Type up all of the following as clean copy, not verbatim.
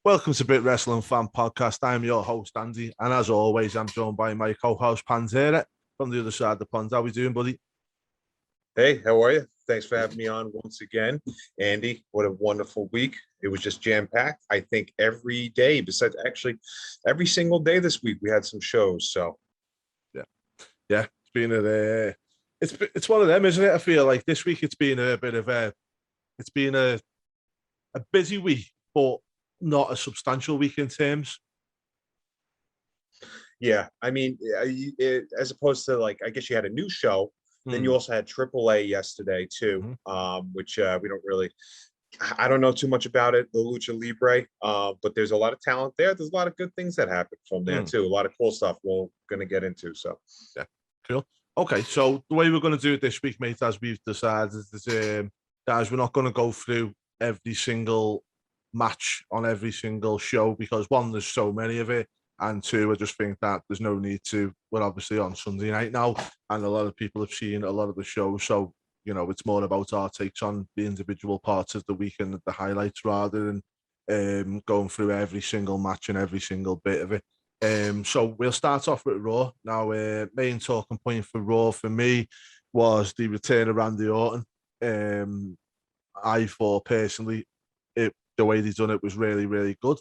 Welcome to Brit Wrestling Fan Podcast. I'm your host, Andy, and as always, I'm joined by my co-host, Pantera, from the other side of the pond. How we doing, buddy? Hey, how are you? Thanks for having me on once again. Andy, what a wonderful week. It was just jam-packed. I think every day, besides actually every single day this week, we had some shows. So Yeah, it's been it's one of them, isn't it? I feel like this week it's been a bit of a busy week, but not a substantial week in terms. yeah, I mean, as opposed to like, I guess you had a new show. Then you also had AAA yesterday too, which we don't really. I don't know too much about it, the Lucha Libre, but there's a lot of talent there. There's a lot of good things that happen from there too. A lot of cool stuff we're going to get into. So yeah, cool. Okay, so the way we're going to do it this week, mate, as we've decided, is guys, we're not going to go through every single match on every single show because one, there's so many of it, and two, I just think that there's no need to. We're obviously on Sunday night now, and a lot of people have seen a lot of the shows, so it's more about our takes on the individual parts of the week and the highlights rather than going through every single match and every single bit of it. So we'll start off with Raw. Now, main talking point for Raw for me was the return of Randy Orton. I thought personally, the way they done it was really, really good.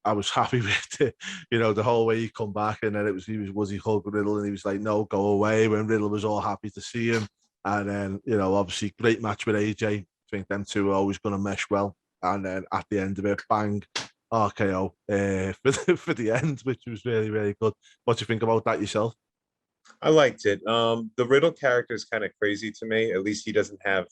I was happy with it, the whole way he come back, and then he hugged Riddle, and he was like, "No, go away." When Riddle was all happy to see him, and then obviously great match with AJ. I think them two are always going to mesh well. And then at the end of it, bang, RKO for the end, which was really, really good. What do you think about that yourself? I liked it. The Riddle character is kind of crazy to me. At least he doesn't have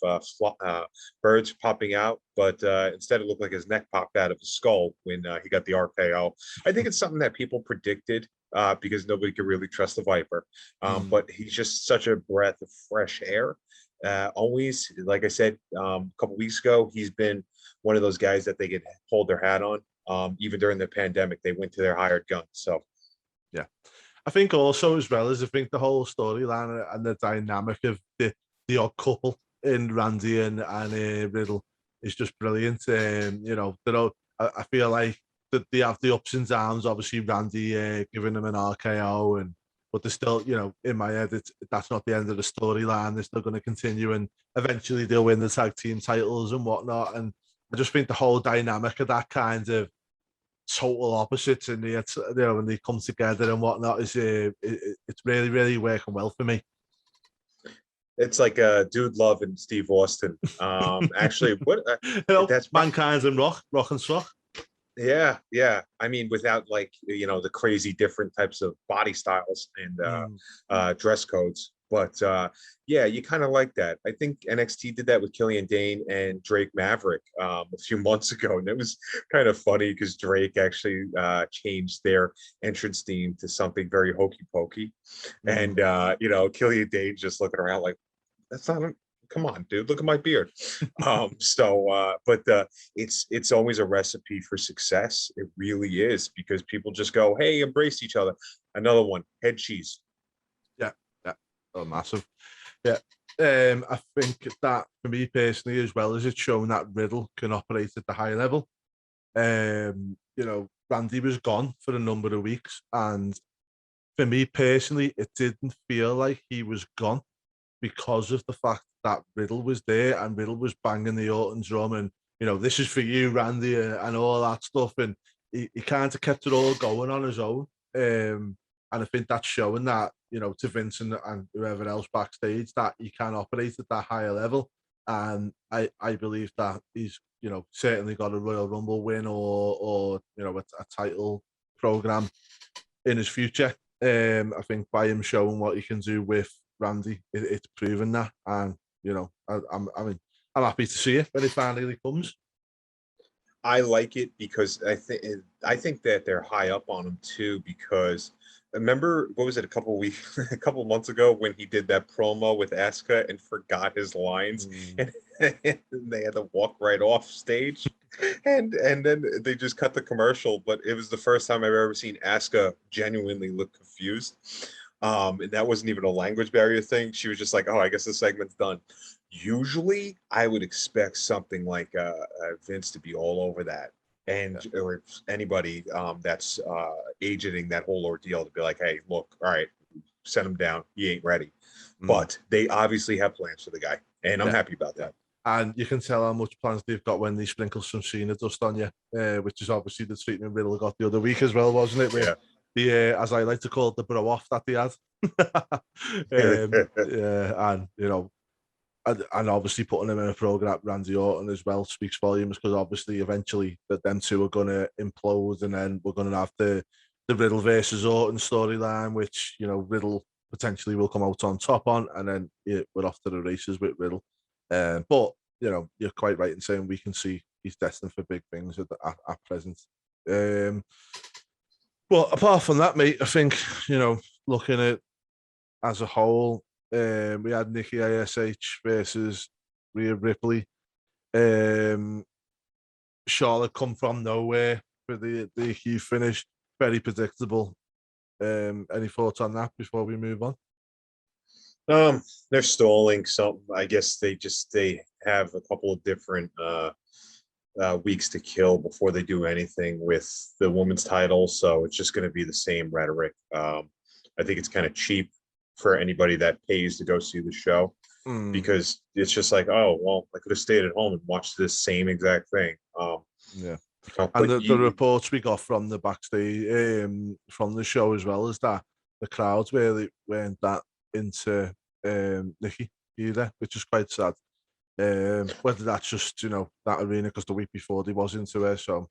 birds popping out, but instead it looked like his neck popped out of his skull when he got the RKO. I think it's something that people predicted because nobody could really trust the Viper. But he's just such a breath of fresh air. Always, like I said a couple weeks ago, he's been one of those guys that they could hold their hat on. Even during the pandemic, they went to their hired guns. So, yeah. I think also as well as I think the whole storyline and the dynamic of the odd couple in Randy and Riddle is just brilliant. I feel like that they have the ups and downs. Obviously, Randy giving him an RKO, but they're still, in my head, that's not the end of the storyline. They're still going to continue, and eventually they'll win the tag team titles and whatnot. And I just think the whole dynamic of that kind of total opposites and when they come together and whatnot is it's really, really working well for me. It's like Dude Love and Steve Austin. Actually, what that's Mankind's and Rock and Sock. Yeah. I mean, without like the crazy different types of body styles and dress codes. But yeah, you kind of like that. I think NXT did that with Killian Dane and Drake Maverick a few months ago. And it was kind of funny because Drake actually changed their entrance theme to something very hokey pokey. And, Killian Dane just looking around like, that's not come on, dude, look at my beard. But it's always a recipe for success. It really is, because people just go, hey, embrace each other. Another one, head cheese. Oh, massive. Yeah. I think that for me personally, as well as it's shown that Riddle can operate at the high level. Randy was gone for a number of weeks, and for me personally, it didn't feel like he was gone because of the fact that Riddle was there and Riddle was banging the Orton drum and this is for you, Randy, and all that stuff, and he kind of kept it all going on his own. And I think that's showing that, to Vince and whoever else backstage, that he can operate at that higher level. And I believe that he's, certainly got a Royal Rumble win or a title program in his future. I think by him showing what he can do with Randy, it's proven that. And, I'm happy to see it when it finally comes. I like it because I think that they're high up on him too, because remember, what was it, a couple months ago when he did that promo with Asuka and forgot his lines and they had to walk right off stage and then they just cut the commercial. But it was the first time I've ever seen Asuka genuinely look confused. And that wasn't even a language barrier thing. She was just like, oh, I guess the segment's done. Usually I would expect something like Vince to be all over that. and or anybody that's agenting that whole ordeal to be like, hey, look, all right, send him down. He ain't ready. But they obviously have plans for the guy, and I'm happy about that. And you can tell how much plans they've got when they sprinkle some Cena dust on you, which is obviously the treatment Riddle got the other week as well, wasn't it? With the, as I like to call it, the bro off that they had. And, you know, and obviously putting him in a program, Randy Orton as well, speaks volumes, because obviously eventually that them two are going to implode, and then we're going to have the Riddle versus Orton storyline, which, you know, Riddle potentially will come out on top on, and then we're off to the races with Riddle. But, you know, you're quite right in saying we can see he's destined for big things at present. But apart from that, mate, I think, you know, looking at as a whole, we had Nikki Ash versus Ria Ripley. Charlotte come from nowhere for the huge finish. Very predictable. Any thoughts on that before we move on? They're stalling something. I guess they have a couple of different weeks to kill before they do anything with the women's title. So it's just going to be the same rhetoric. I think it's kind of cheap for anybody that pays to go see the show, because it's just like, oh, well, I could have stayed at home and watched this same exact thing. And the reports we got from the backstage, from the show as well, is that the crowds really weren't that into Nikki either, which is quite sad. Whether that's just, you know, that arena because the week before they was into her, so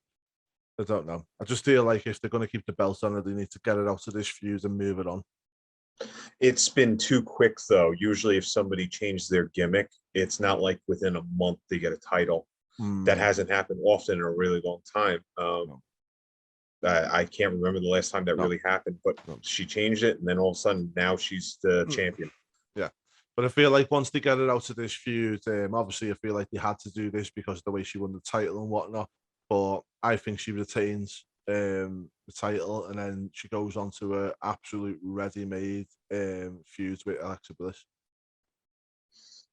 I don't know. I just feel like if they're going to keep the belt on her, they need to get it out of this feud and move it on. It's been too quick, though. Usually if somebody changes their gimmick, it's not like within a month they get a title. That hasn't happened often in a really long time. I can't remember the last time that really happened, but she changed it, and then all of a sudden now she's the champion. Yeah, but I feel like once they get it out of this feud, obviously I feel like they had to do this because of the way she won the title and whatnot. But I think she retains the title, and then she goes on to an absolute ready-made feud with Alexa Bliss.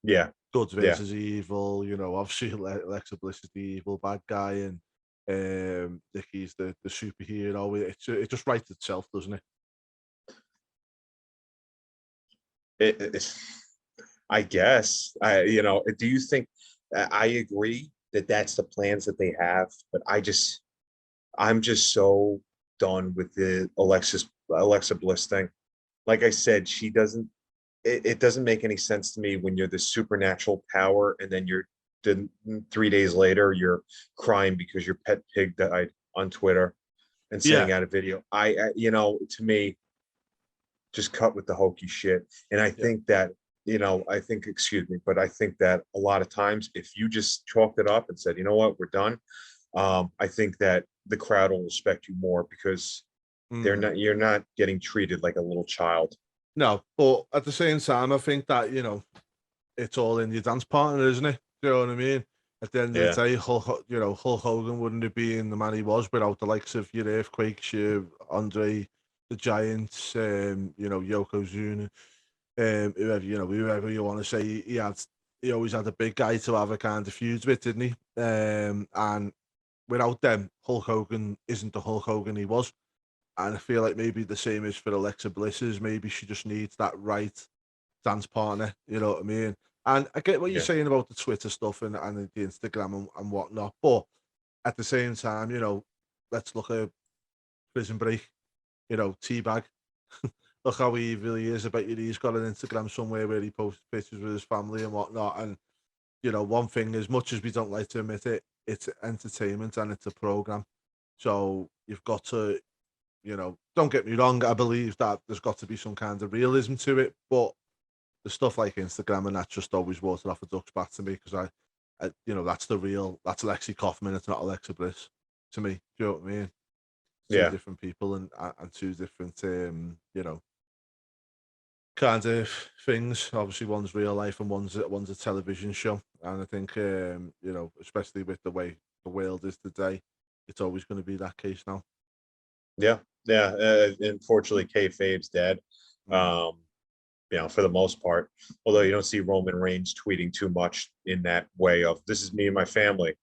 Yeah, good versus evil. You know, obviously Alexa Bliss is the evil bad guy, and Nikki's the superhero. It just writes itself, doesn't it? I guess. You know, do you think? I agree that that's the plans that they have, but I'm just so done with the Alexa Bliss thing. Like I said, she doesn't. It doesn't make any sense to me when you're the supernatural power, and then 3 days later you're crying because your pet pig died on Twitter and sending out a video. You know, to me, just cut with the hokey shit. And I think that, you know, excuse me, but I think that a lot of times if you just chalked it up and said, you know what, we're done, I think that the crowd will respect you more, because you're not getting treated like a little child. No, but at the same time, I think that, you know, it's all in your dance partner, isn't it? Do you know what I mean? At the end of the day, Hulk Hogan wouldn't have been the man he was without the likes of your Earthquakes, your Andre the Giant, you know, Yokozuna, whoever you want to say. He always had a big guy to have a kind of feud with, didn't he? And without them, Hulk Hogan isn't the Hulk Hogan he was. And I feel like maybe the same is for Alexa Bliss. Maybe she just needs that right dance partner. You know what I mean? And I get what you're saying about the Twitter stuff and the Instagram and whatnot. But at the same time, you know, let's look at Prison Break. You know, Teabag. Look how evil he is. I bet you he's got an Instagram somewhere where he posts pictures with his family and whatnot. And, you know, one thing, as much as we don't like to admit it, it's entertainment and it's a program. So you've got to, you know, don't get me wrong, I believe that there's got to be some kind of realism to it, but the stuff like Instagram and that just always water off a duck's back to me, because I you know, that's Lexi Kaufman, it's not Alexa Bliss to me. Do you know what I mean? Two different people and two different, you know, kind of things. Obviously, one's real life and one's a television show, and I think, you know, especially with the way the world is today, it's always going to be that case now. Yeah. Unfortunately, kayfabe's dead. You know, for the most part. Although you don't see Roman Reigns tweeting too much in that way of, "This is me and my family."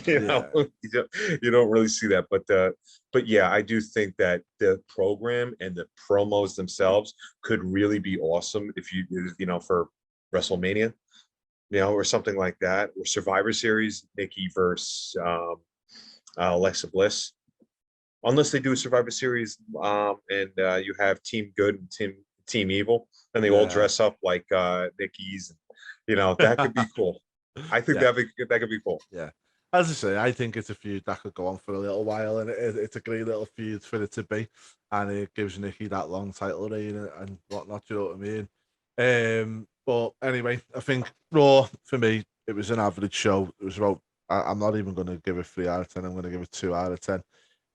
You know, you don't really see that, but yeah, I do think that the program and the promos themselves could really be awesome if you know, for WrestleMania, you know, or something like that, or Survivor Series, Nikki versus Alexa Bliss. Unless they do a Survivor Series, and you have Team Good and Team Evil, and they all dress up like Nikki's. You know, that could be cool. I think Yeah. that could be cool. Yeah. As I say, I think it's a feud that could go on for a little while, and it's a great little feud for it to be, and it gives Nikki that long title reign and whatnot. Do you know what I mean? But anyway, I think Raw for me, it was an average show. It was about. I'm not even going to give it 3 out of 10. I'm going to give it 2 out of 10.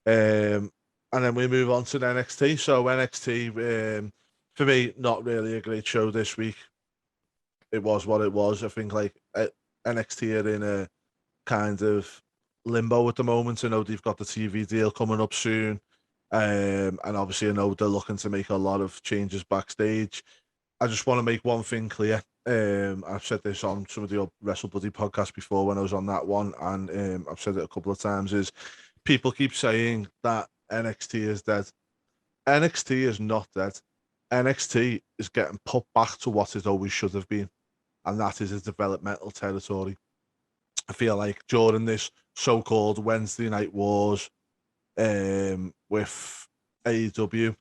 And then we move on to the NXT. So NXT, for me, not really a great show this week. It was what it was. I think like NXT are in a kind of limbo at the moment. I know they've got the TV deal coming up soon. And obviously I know they're looking to make a lot of changes backstage. I just want to make one thing clear. I've said this on some of the Wrestle Buddy podcasts before when I was on that one, and I've said it a couple of times, is people keep saying that NXT is dead. NXT is not dead. NXT is getting put back to what it always should have been, and that is a developmental territory. I feel like during this so-called Wednesday Night Wars with AEW,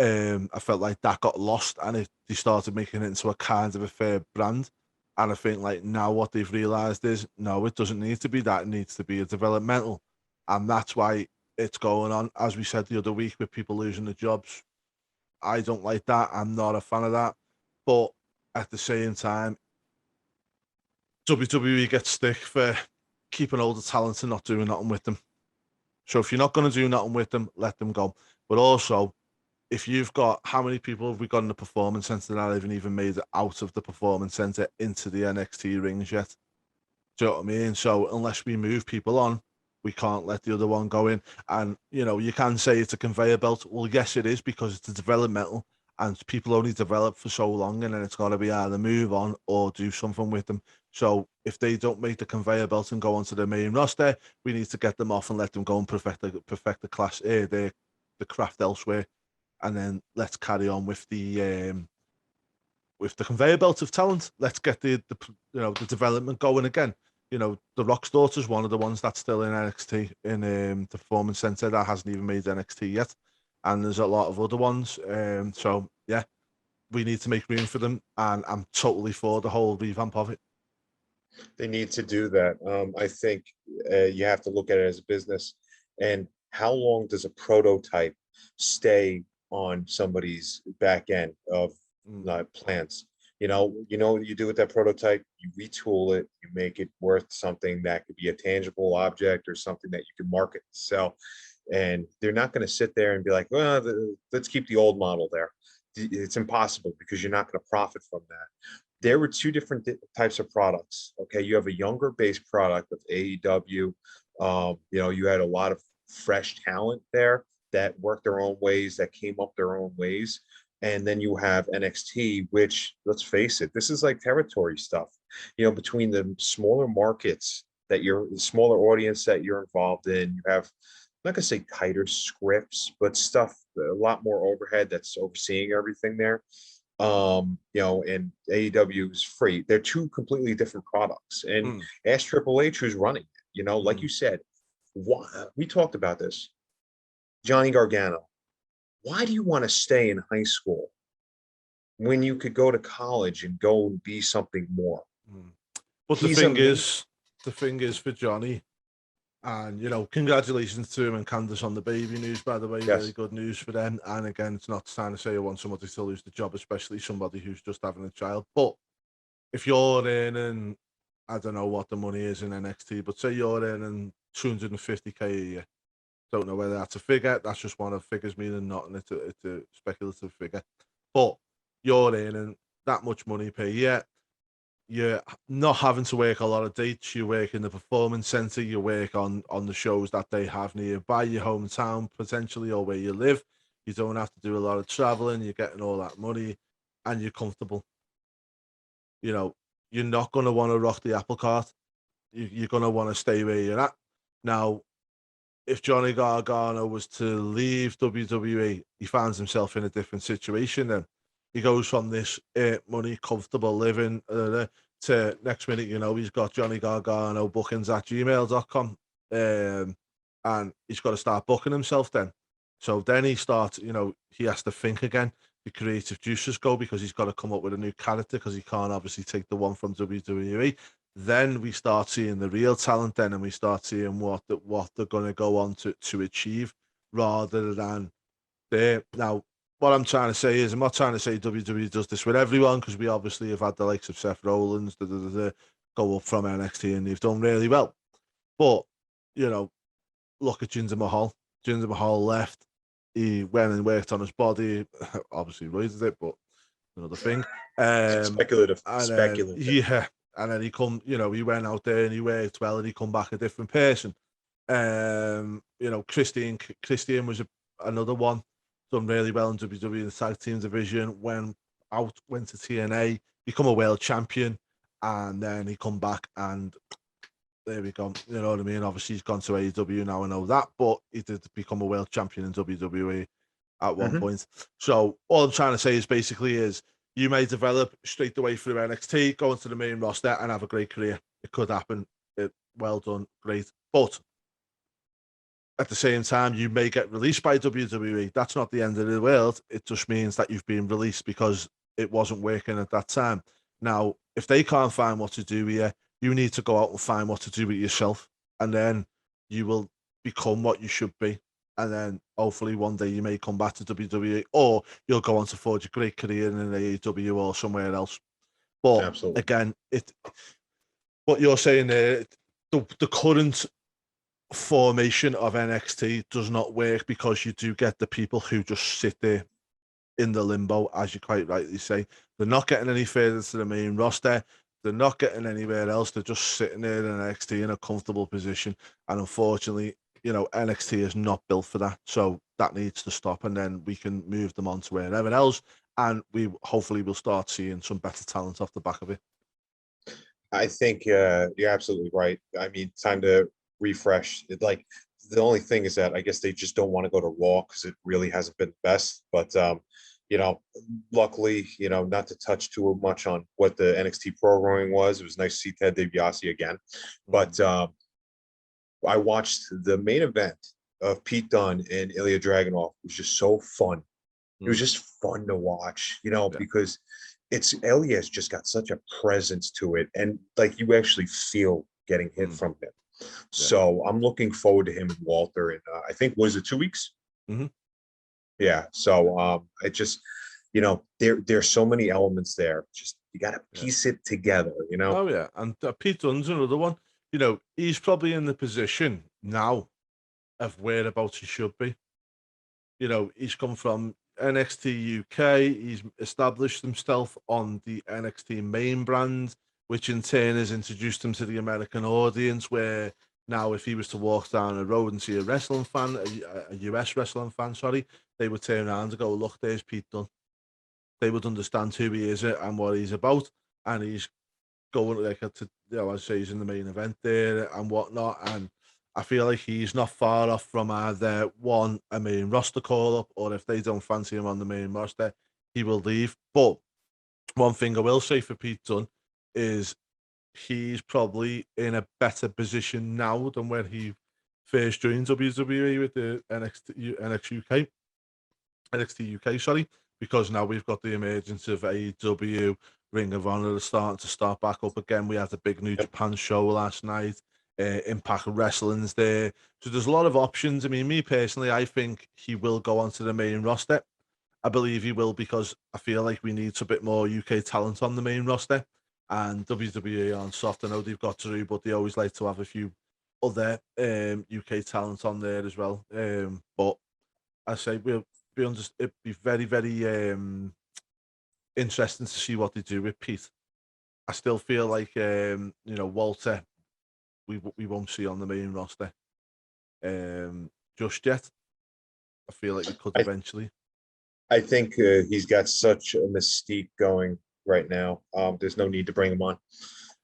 I felt like that got lost, and they started making it into a kind of a fair brand. And I think like now what they've realized is no, it doesn't need to be that. It needs to be a developmental, and that's why it's going on. As we said the other week with people losing their jobs, I don't like that. I'm not a fan of that. But at the same time, WWE gets stick for keeping older talent and not doing nothing with them. So if you're not going to do nothing with them, let them go. But also, if you've got, how many people have we got in the performance center that haven't even made it out of the performance center into the NXT rings yet? Do you know what I mean? So unless we move people on, we can't let the other one go in. And, you know, you can say it's a conveyor belt. Well, yes, it is, because it's a developmental and people only develop for so long, and then it's got to be either move on or do something with them. So if they don't make the conveyor belt and go onto the main roster, we need to get them off and let them go and perfect the class, the craft elsewhere. And then let's carry on with the conveyor belt of talent. Let's get the the development going again. You know, the Rock's daughter's one of the ones that's still in NXT in the Performance Center that hasn't even made NXT yet, and there's a lot of other ones. So yeah, we need to make room for them, and I'm totally for the whole revamp of it. They need to do that. I think you have to look at it as a business, and how long does a prototype stay on somebody's back end of plans? You know what you do with that prototype? You retool it, you make it worth something that could be a tangible object or something that you can market and sell. And they're not going to sit there and be like, well, let's keep the old model there. It's impossible because you're not going to profit from that. There were two different types of products. Okay, you have a younger based product of AEW. You know, you had a lot of fresh talent there that worked their own ways, that came up their own ways. And then you have NXT, which, let's face it, this is like territory stuff. You know, between the smaller markets that you're, the smaller audience that you're involved in, you have, I'm not gonna say tighter scripts, but stuff, a lot more overhead that's overseeing everything there. You know, and AEW is free. They're two completely different products. And ask Triple H who's running it. You know, like you said, why, we talked about this. Johnny Gargano, why do you want to stay in high school when you could go to college and go and be something more? But the thing is for Johnny, and you know, congratulations to him and Candace on the baby news, by the way. Yes. Really good news for them. And again, it's not trying to say I want somebody to lose the job, especially somebody who's just having a child. But if you're earning, I don't know what the money is in NXT, but say you're earning 250K a year. Don't know whether that's a figure. That's just one of figures meaning nothing. It's a speculative figure. But you're earning that much money per year. You're not having to work a lot of dates. You work in the performance center. You work on the shows that they have nearby your hometown, potentially, or where you live. You don't have to do a lot of traveling. You're getting all that money, and you're comfortable. You know, you're not going to want to rock the apple cart. you're going to want to stay where you're at. Now, if Johnny Gargano was to leave WWE, he finds himself in a different situation. Then he goes from this money, comfortable living to next minute, he's got Johnny Gargano bookings at gmail.com. And he's got to start booking himself then. So then he starts, he has to think again. The creative juices go because he's got to come up with a new character because he can't obviously take the one from WWE. Then we start seeing the real talent then, and we start seeing what they're going to go on to achieve rather than there. Now, what I'm trying to say is, I'm not trying to say WWE does this with everyone because we obviously have had the likes of Seth Rollins go up from NXT and they've done really well. But, look at Jinder Mahal. Jinder Mahal left. He went and worked on his body. Obviously, raised it, but another thing. Speculative. Yeah. And then he went out there and he worked well and he come back a different person. Christian was another one, done really well in WWE in the tag team division, went to TNA, become a world champion, and then he come back and there we go. You know what I mean? Obviously, he's gone to AEW now, I know that, but he did become a world champion in WWE at one point. So all I'm trying to say is you may develop straight away through NXT, go into the main roster and have a great career. It could happen. Well done. Great. But at the same time, you may get released by WWE. That's not the end of the world. It just means that you've been released because it wasn't working at that time. Now, if they can't find what to do here, you need to go out and find what to do with yourself. And then you will become what you should be. And then hopefully one day you may come back to WWE or you'll go on to forge a great career in an AEW or somewhere else. But Absolutely. Again, what you're saying there, the current formation of NXT does not work because you do get the people who just sit there in the limbo, as you quite rightly say. They're not getting any further to the main roster. They're not getting anywhere else. They're just sitting there in NXT in a comfortable position. And unfortunately, NXT is not built for that. So that needs to stop. And then we can move them on to wherever else. And we hopefully will start seeing some better talent off the back of it. I think you're absolutely right. I mean, time to refresh. The only thing is that I guess they just don't want to go to Raw because it really hasn't been the best. But luckily, not to touch too much on what the NXT programming was. It was nice to see Ted DiBiase again. But I watched the main event of Pete Dunne and Ilya Dragunov. It was just so fun. It was just fun to watch, because Ilya's just got such a presence to it, and like you actually feel getting hit from him. So I'm looking forward to him and Walter. And I think, was it 2 weeks? Yeah. So I just, there's so many elements there. Just you got to piece it together, Oh yeah, and Pete Dunne's another one. He's probably in the position now of whereabouts he should be. He's come from NXT UK. He's established himself on the NXT main brand, which in turn has introduced him to the American audience, where now if he was to walk down a road and see a wrestling fan, a US wrestling fan, sorry, they would turn around and go, look, there's Pete Dunne. They would understand who he is and what he's about. And he's going as I say, he's in the main event there and whatnot. And I feel like he's not far off from either a main roster call up, or if they don't fancy him on the main roster, he will leave. But one thing I will say for Pete Dunne is he's probably in a better position now than when he first joined WWE with the NXT UK, sorry, because now we've got the emergence of AEW, Ring of Honor is starting to start back up again. We had a big New Japan show last night. Impact Wrestling's there. So there's a lot of options. I mean, me personally, I think he will go onto the main roster. I believe he will because I feel like we need a bit more UK talent on the main roster. And WWE aren't soft. I know they've got Drew, but they always like to have a few other UK talent on there as well. But I say it'd be very, very interesting to see what they do with Pete. I still feel like Walter, we won't see on the main roster just yet. I feel like we could eventually. I think he's got such a mystique going right now. There's no need to bring him on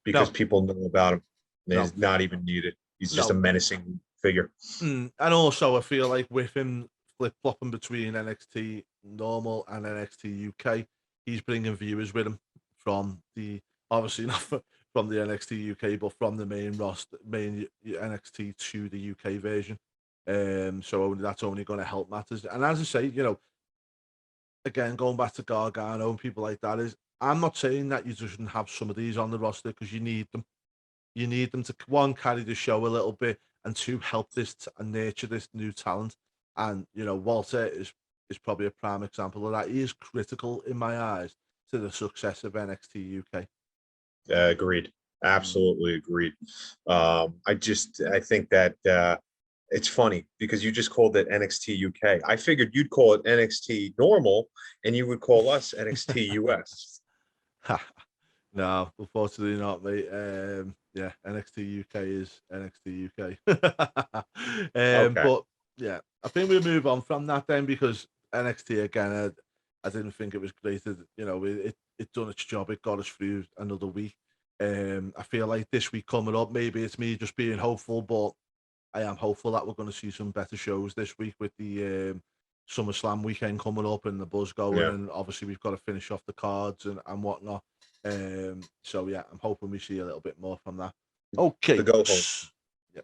because people know about him. No, He's not even needed. He's just a no. menacing figure. And also, I feel like with him flip-flopping between NXT normal and NXT UK, he's bringing viewers with him from the, obviously not from the NXT UK, but from the main roster, main NXT to the UK version. So that's only going to help matters. And as I say, again, going back to Gargano and people like that, is I'm not saying that you shouldn't have some of these on the roster because you need them. You need them to, one, carry the show a little bit, and two, help this and nurture this new talent. And Walter is probably a prime example of that. He is critical in my eyes to the success of NXT UK. Agreed. Absolutely agreed. I think that it's funny because you just called it NXT UK. I figured you'd call it NXT normal and you would call us NXT US. No, unfortunately not, mate. Yeah, NXT UK is NXT UK. Okay. But yeah, I think we'll move on from that then because NXT again, I didn't think it was great. It done its job. It got us through another week. I feel like this week coming up, maybe it's me just being hopeful, but I am hopeful that we're going to see some better shows this week with the SummerSlam weekend coming up and the buzz going, Yeah. and obviously we've got to finish off the cards and whatnot. So yeah, I'm hoping we see a little bit more from that. Okay, The go home. yeah,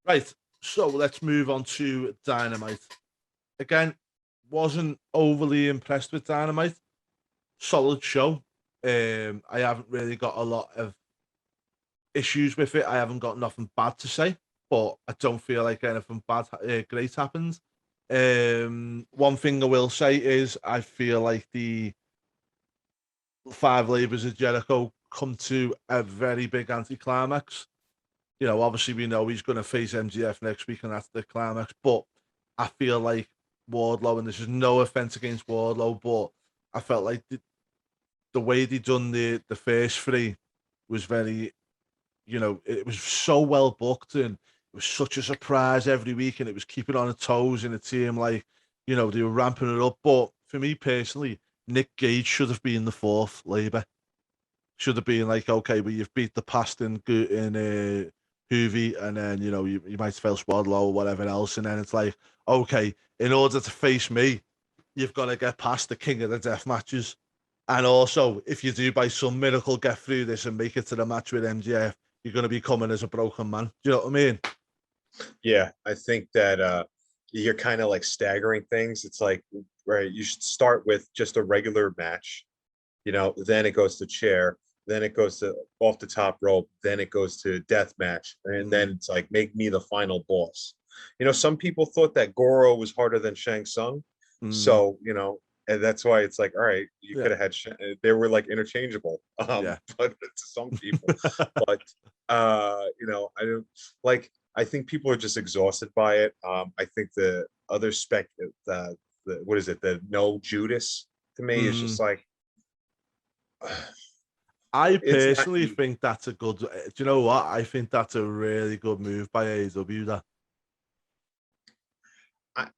right. So let's move on to Dynamite. Again, wasn't overly impressed with Dynamite. Solid show. I haven't really got a lot of issues with it. I haven't got nothing bad to say, but I don't feel like anything great happened. One thing I will say is I feel like the Five Labors of Jericho come to a very big anticlimax. Obviously we know he's going to face MGF next week, and that's the climax. But I feel like Wardlow, and this is no offense against Wardlow, but I felt like the way they done the first three was very, it was so well booked, and it was such a surprise every week, and it was keeping on the toes in a team like, they were ramping it up. But for me personally, Nick Gage should have been the fourth labor. Should have been like, okay, well, you've beat the past in Hoovy, and then, you might fail Swadlow or whatever else. And then it's like, okay, in order to face me, you've got to get past the king of the death matches. And also, if you do by some miracle get through this and make it to the match with MJF, you're going to be coming as a broken man. Do you know what I mean? Yeah, I think that you're kind of like staggering things. It's like, right, you should start with just a regular match, then it goes to chair, then it goes to off the top rope, then it goes to death match, and then it's like, make me the final boss. Some people thought that Goro was harder than Shang Tsung. So, and that's why it's like, all right, you could have had, they were like interchangeable, Yeah. but to some people, but, I don't like, I think people are just exhausted by it. I think the other the what is it? The no Judas to me is just like, I it's not. personally think that's a good. Do you know what? I think that's a really good move by AEW. That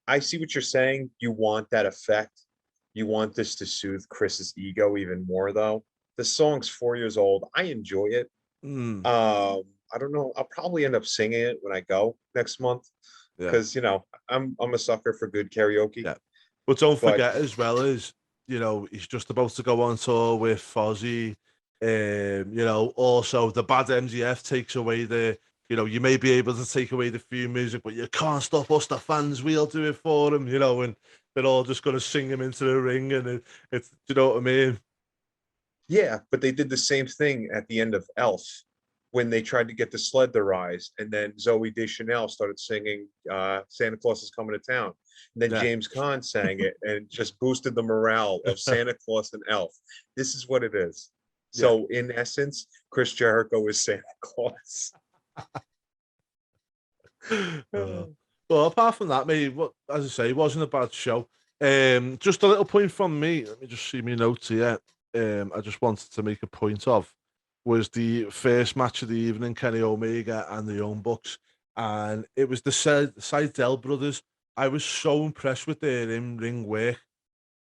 I see what you're saying. You want that effect. You want this to soothe Chris's ego even more, though. The song's 4 years old. I enjoy it. I don't know. I'll probably end up singing it when I go next month because I'm a sucker for good karaoke. Yeah, but don't forget as well as he's just about to go on tour with Fozzy. Also the bad MGF takes away the. You may be able to take away the theme music, but you can't stop us, the fans. We'll do it for him. And they're all just going to sing him into the ring, and it's. Do you know what I mean? Yeah, but they did the same thing at the end of Elf when they tried to get the sled to rise, and then Zoe Deschanel started singing Santa Claus is Coming to Town. And then James Caan sang it and just boosted the morale of Santa Claus and Elf. This is what it is. So in essence, Chris Jericho is Santa Claus. Well, apart from that, mate, as I say, it wasn't a bad show. Just a little point from me. Let me just see my notes here. I just wanted to make a point of was the first match of the evening, Kenny Omega and the Young Bucks, and it was the Seidel brothers. I was so impressed with their in-ring work,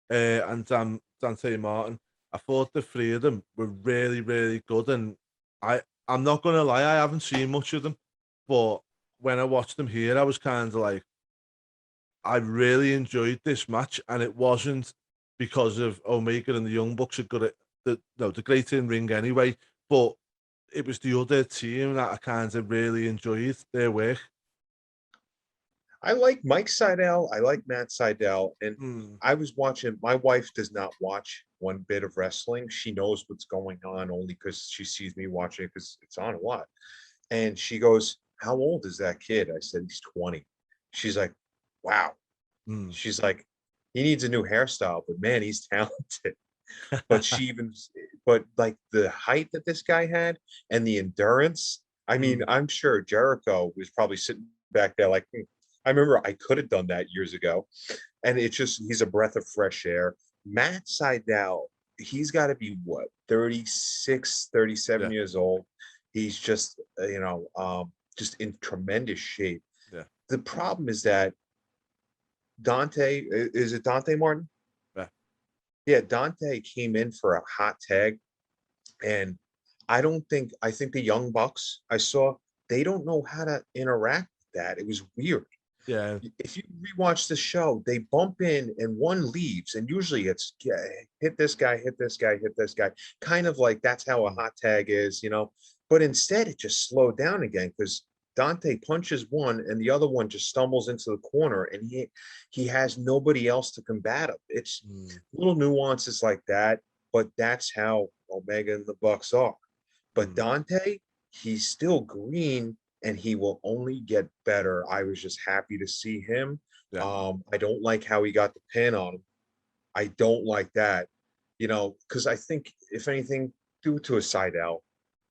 and Dante Martin. I thought the three of them were really, really good, and I'm not gonna lie, I haven't seen much of them, but when I watched them here, I was kind of like, I really enjoyed this match, and it wasn't because of Omega and the Young Bucks are good at the great in ring anyway, but it was the other team that I kind of really enjoyed their work. I like Mike Seidel. I like Matt Seidel. And Mm, I was watching, my wife does not watch one bit of wrestling. She knows what's going on only because she sees me watching it because it's on a lot. And she goes, "How old is that kid?" I said, "He's 20." She's like, "Wow." mm, She's like, "He needs a new hairstyle, but man, he's talented." But she even, but like the height that this guy had and the endurance, I mean, mm, I'm sure Jericho was probably sitting back there like, I remember I could have done that years ago. And it's just, he's a breath of fresh air. Matt Seidel, he's got to be what, 36, 37 yeah, years old. He's just, just in tremendous shape. yeah, The problem is that is it Dante Martin? yeah. Yeah, Dante came in for a hot tag, and I think the Young Bucks I saw, they don't know how to interact with that. It was weird. Yeah. If you rewatch the show, they bump in and one leaves, and usually it's, yeah, hit this guy, hit this guy, hit this guy. Kind of like that's how a Mm, hot tag is, you know. But instead, it just slowed down again because Dante punches one, and the other one just stumbles into the corner, and he has nobody else to combat him. It's mm, little nuances like that, but that's how Omega and the Bucks are. But mm, Dante, he's still green and he will only get better. I was just happy to see him. yeah. I don't like how he got the pin on him. I don't like that, because I think if anything, do it to a side out,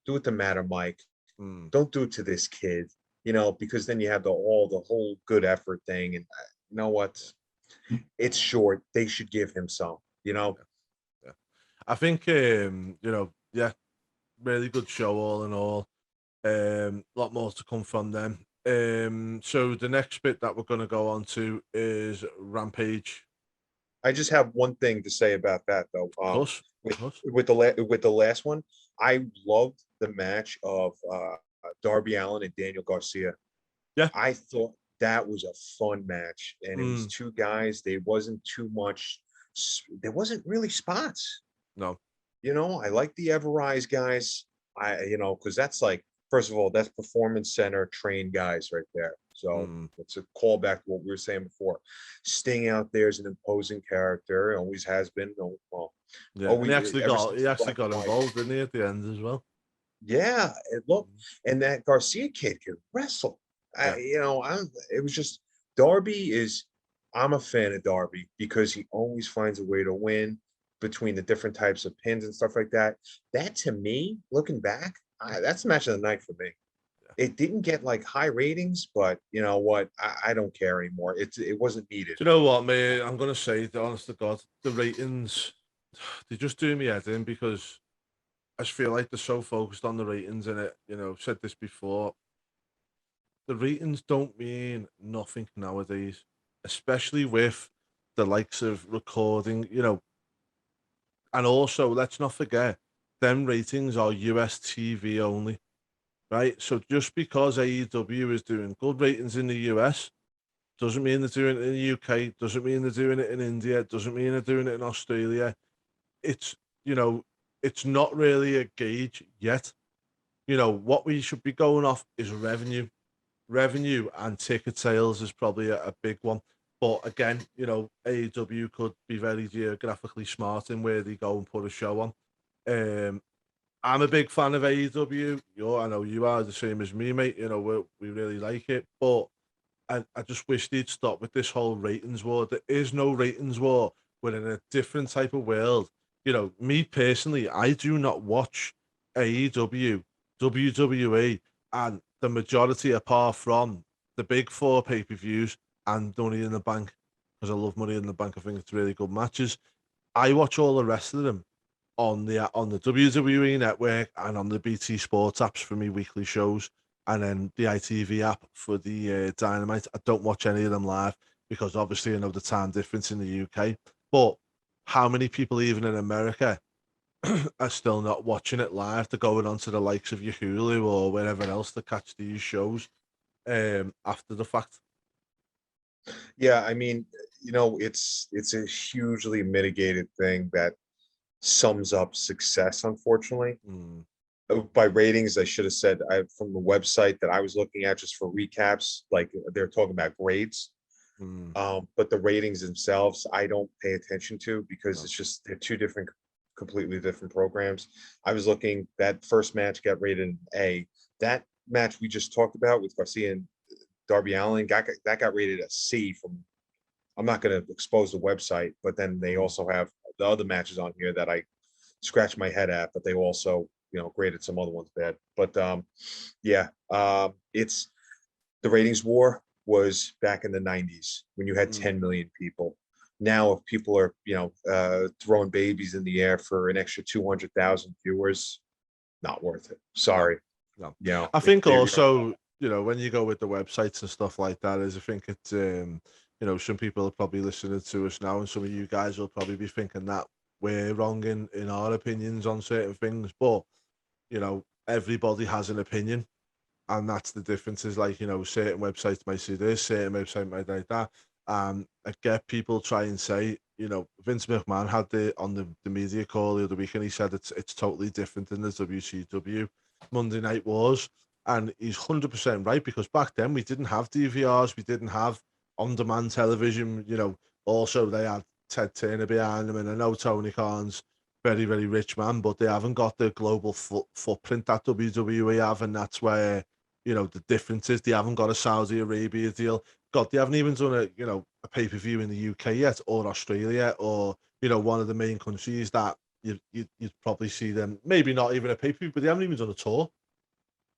do it to Matter Mike. Mm. Don't do it to this kid, because then you have the whole good effort thing. And you know what? It's short. They should give him some. Yeah. I think yeah, really good show all in all. A lot more to come from them. So the next bit that we're gonna go on to is Rampage. I just have one thing to say about that though. Of course, of With course. with the last one, I loved the match of Darby Allin and Daniel Garcia. Yeah. I thought that was a fun match, and it was Mm, two guys. There wasn't too much. There wasn't really spots. no. I like the Everrise guys. Because that's like, first of all, that's performance center trained guys right there. So Mm, it's a callback to what we were saying before. Sting out there is an imposing character, always has been. Well, yeah. And always ever since he the actually Black got and White. involved, didn't he, at the end as well? Yeah, look, Mm, and that Garcia kid can wrestle. yeah. It was just Darby is. I'm a fan of Darby because he always finds a way to win between the different types of pins and stuff like that. That to me, looking back, that's the match of the night for me. Yeah. It didn't get like high ratings, but you know what? I don't care anymore. It wasn't needed. Do you know what, mate? I'm gonna say, honest to God, the ratings they just do me head in because I just feel like they're so focused on the ratings in it. I've said this before. The ratings don't mean nothing nowadays, especially with the likes of recording, and also let's not forget them ratings are US TV only, right? So just because AEW is doing good ratings in the US doesn't mean they're doing it in the UK, doesn't mean they're doing it in India, doesn't mean they're doing it in Australia. It's you know, it's not really a gauge yet. What we should be going off is revenue and ticket sales is probably a big one. But again, AEW could be very geographically smart in where they go and put a show on. Um, I'm a big fan of AEW. I know you are the same as me, mate. We really like it, but I just wish they'd stop with this whole ratings war. There is no ratings war. We're in a different type of world. Me personally, I do not watch AEW, WWE, and the majority, apart from the big four pay-per-views and Money in the Bank, because I love Money in the Bank. I think it's really good matches. I watch all the rest of them on the WWE network and on the BT Sports apps for me weekly shows, and then the ITV app for the Dynamite. I don't watch any of them live because obviously I know the time difference in the UK. But how many people even in America are still not watching it live. They're going on to the likes of your Hulu or wherever else to catch these shows after the fact. Yeah, I mean, it's a hugely mitigated thing that sums up success, unfortunately. Mm, By ratings, I should have said from the website that I was looking at just for recaps, like they're talking about grades. mm, But the ratings themselves, I don't pay attention to because no. it's just they're two different, completely different programs. I was looking, that first match got rated an A. That match we just talked about with Garcia and Darby Allin that got rated a C from, I'm not going to expose the website, but then they Mm, also have the other matches on here that I scratch my head at, but they also, graded some other ones bad. But yeah, it's the ratings war was back in the 90s when you had mm. 10 million people. Now, if people are, throwing babies in the air for an extra 200,000 viewers, not worth it. No, Sorry. no. If I think they're, also, when you go with the websites and stuff like that, is I think it's some people are probably listening to us now, and some of you guys will probably be thinking that we're wrong in our opinions on certain things, but everybody has an opinion, and that's the difference. Is like certain websites might say this, certain website might like that. I get people try and say, Vince McMahon had on the media call the other week, and he said it's totally different in the WCW Monday Night Wars, and he's 100% right, because back then we didn't have DVRs, we didn't have on-demand television. Also they had Ted Turner behind them, and I know Tony Khan's very, very rich man, but they haven't got the global footprint that WWE have, and that's where the difference is they haven't got a Saudi Arabia deal. God, they haven't even done a pay-per-view in the UK yet, or Australia, or one of the main countries that you'd probably see them. Maybe not even a pay-per-view, but they haven't even done a tour.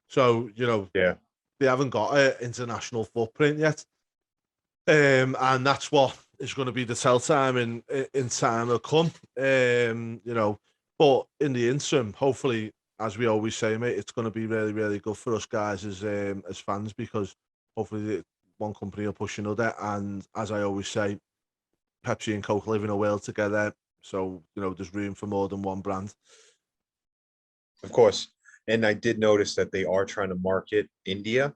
So yeah, they haven't got an international footprint yet. And that's what is going to be the tell time in time will come. But in the interim, hopefully, as we always say, mate, it's going to be really, really good for us guys as fans, because hopefully one company will push another. And as I always say, Pepsi and Coke live in a world together, so there's room for more than one brand. of course. And I did notice that they are trying to market India.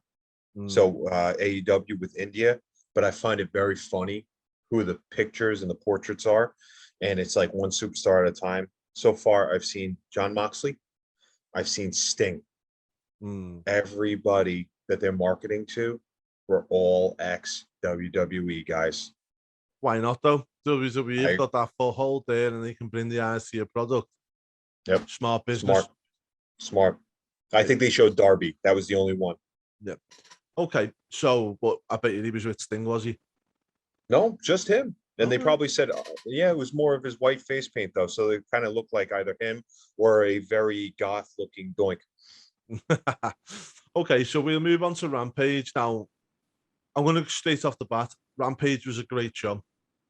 Mm, So AEW with India, but I find it very funny who the pictures and the portraits are. And it's like one superstar at a time. So far, I've seen John Moxley, I've seen Sting. mm. Everybody that they're marketing to were all ex WWE guys. Why not though? WWE've I got that full hold there, and they can bring the eyes to your product. Yep, Smart smart, business. smart. I think they showed Darby. That was the only one. Yeah. Okay. So, but I bet you he was with Sting, was he? No, just him. And they Okay. probably said, yeah, it was more of his white face paint though. So they kind of looked like either him or a very goth looking doink. Okay. So we'll move on to Rampage now. I'm going to straight off the bat. Rampage was a great show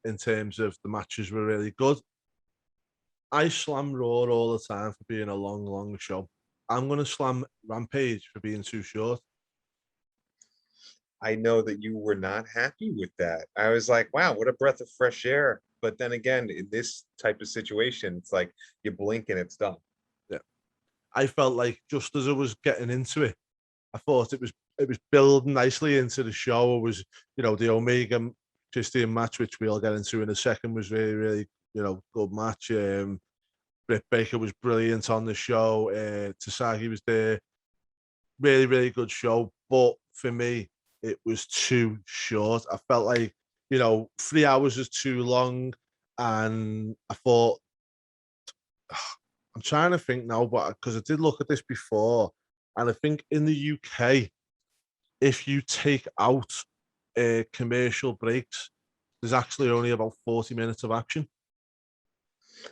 in terms of the matches were really good. I slam Raw all the time for being a long, long show. I'm going to slam Rampage for being too short. I know that you were not happy with that. I was like, wow, what a breath of fresh air. But then again, in this type of situation, it's like you blink and it's done. Yeah. I felt like just as I was getting into it, I thought it was building nicely into the show. It was, the Omega Christian match, which we'll get into in a second, was really, really, good match. Britt Baker was brilliant on the show. Tasagi was there. Really, really good show. But for me, it was too short. I felt like, 3 hours is too long. And I thought, I'm trying to think now, but because I did look at this before, and I think in the UK, if you take out commercial breaks, there's actually only about 40 minutes of action.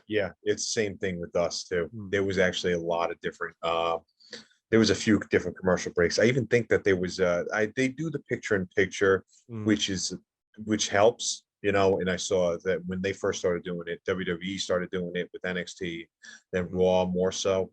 Yeah, it's the same thing with us too. Mm, There was actually a lot of different there was a few different commercial breaks. I even think that there was they do the picture in picture, mm, which helps, and I saw that when they first started doing it, WWE started doing it with NXT, then mm, Raw more so.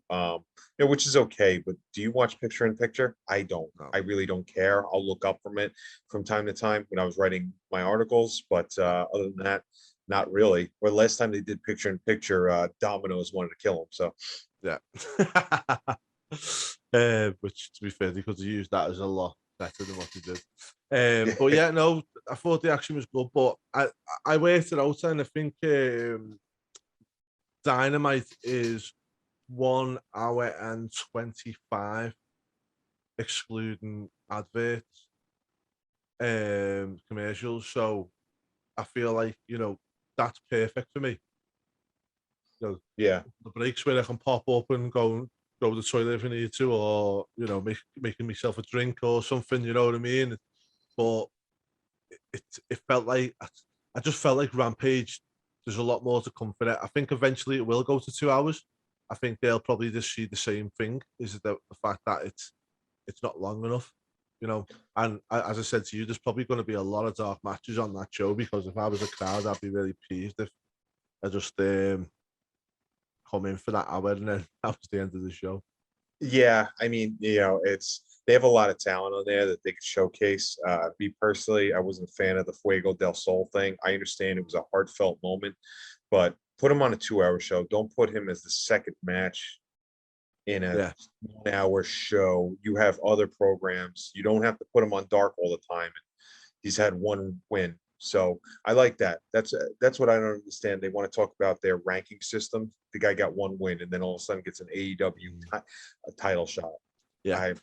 Which is okay, but do you watch picture in picture? I don't. no, I really don't care. I'll look up from it from time to time when I was writing my articles, but no. other than that, not really. Or last time they did picture in picture, Domino's wanted to kill him. So Yeah. Which, to be fair, they could have used that as a lot better than what they did. But yeah, no, I thought the action was good, but I worked it out, and I think Dynamite is 1 hour and 25, excluding adverts, commercials. So I feel like, that's perfect for me. yeah, The breaks where I can pop up and go to the toilet if I need to, or making myself a drink or something. You know what I mean? But it felt like I just felt like Rampage. There's a lot more to come for it. I think eventually it will go to 2 hours. I think they'll probably just see the same thing. Is the fact that it's not long enough, And as I said to you, there's probably going to be a lot of dark matches on that show, because if I was a crowd, I'd be really pleased if I just come in for that hour and then that was the end of the show. yeah. I mean, they have a lot of talent on there that they could showcase. Me personally, I wasn't a fan of the Fuego del Sol thing. I understand it was a heartfelt moment, but put him on a 2-hour show. Don't put him as the second match in a Yeah, 1 hour show. You have other programs. You don't have to put him on Dark all the time. He's had one win. So I like that. That's what I don't understand. They want to talk about their ranking system. The guy got one win and then all of a sudden gets an AEW title shot. yeah. I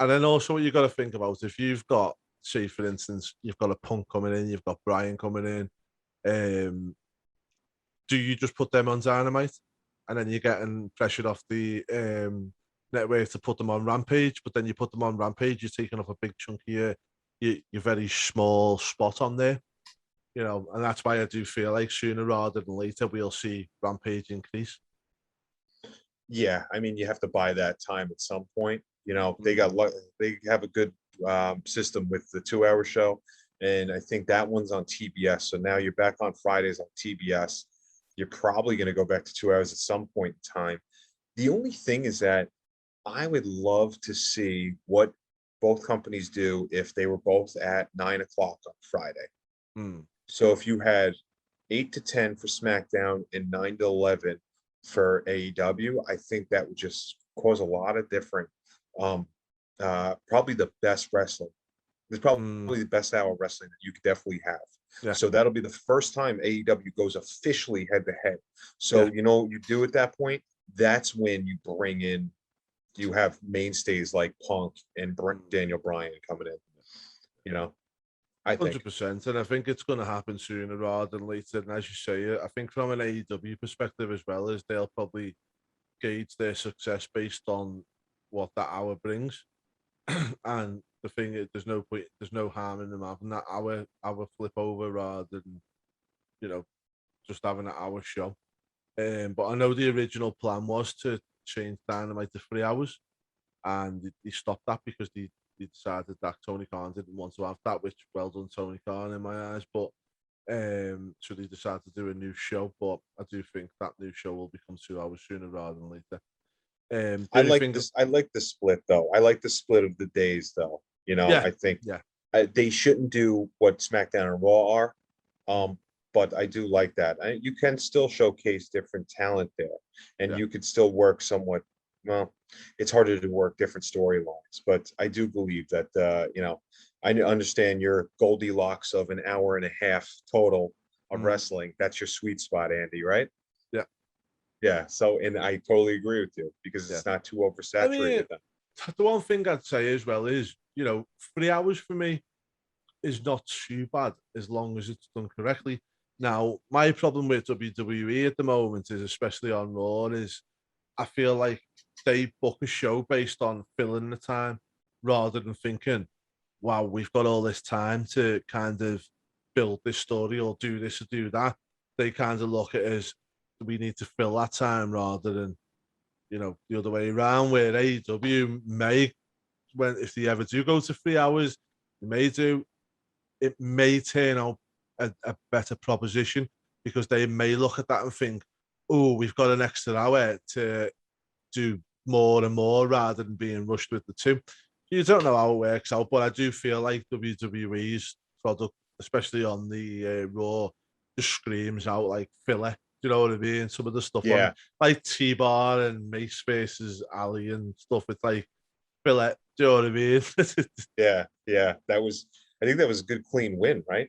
And then also what you got to think about, if you've got, say for instance, you've got a Punk coming in, you've got Brian coming in, do you just put them on Dynamite, and then you're getting pressured off the network to put them on Rampage, but then you put them on Rampage, you're taking up a big chunk of your very small spot on there, and that's why I do feel like sooner rather than later we'll see Rampage increase. Yeah, I mean, you have to buy that time at some point. They have a good system with the 2-hour show, and I think that one's on TBS. So now you're back on Fridays on TBS. You're probably going to go back to 2 hours at some point in time. The only thing is that I would love to see what both companies do if they were both at 9 o'clock on Friday. So if you had 8 to 10 for SmackDown and 9 to 11 for AEW, I think that would just cause a lot of different, probably the best wrestling. It's probably the best hour of wrestling that you could definitely have. Yeah. So that'll be the first time AEW goes officially head to head. So, you do at that point, that's when you bring in, you have mainstays like Punk and Daniel Bryan coming in, I think. 100%, and I think it's going to happen sooner rather than later. And as you say, I think from an AEW perspective as well, is they'll probably gauge their success based on what that hour brings. And the thing is, there's no harm in them having that hour flip over rather than, just having an hour show. But I know the original plan was to change Dynamite to 3 hours, and they stopped that because they decided that Tony Khan didn't want to have that, which well done Tony Khan in my eyes. But so they decided to do a new show. But I do think that new show will become 2 hours sooner rather than later. I like this. I like the split though. I like the split of the days though. I think they shouldn't do what SmackDown and Raw are. But I do like that. You can still showcase different talent there, and you could still work somewhat. Well, it's harder to work different storylines, but I do believe that I understand your Goldilocks of an hour and a half total of wrestling. That's your sweet spot, Andy, right? Yeah. Yeah. So, and I totally agree with you because it's not too oversaturated. The one thing I'd say as well is, 3 hours for me is not too bad as long as it's done correctly. Now, my problem with WWE at the moment is, especially on Raw, is I feel like they book a show based on filling the time rather than thinking, wow, we've got all this time to kind of build this story or do this or do that. They kind of look at it as, we need to fill that time rather than, the other way around, where AEW may, if they ever do go to 3 hours, they may do, it may turn out a better proposition, because they may look at that and think, oh, we've got an extra hour to do more and more rather than being rushed with the two. You don't know how it works out, but I do feel like WWE's product, especially on the Raw, just screams out like filler. Do you know what I mean? Some of the stuff on Yeah, like T-Bar and Mace versus Ali and stuff. It's like filler. Do you know what I mean? yeah. I think that was a good clean win, right?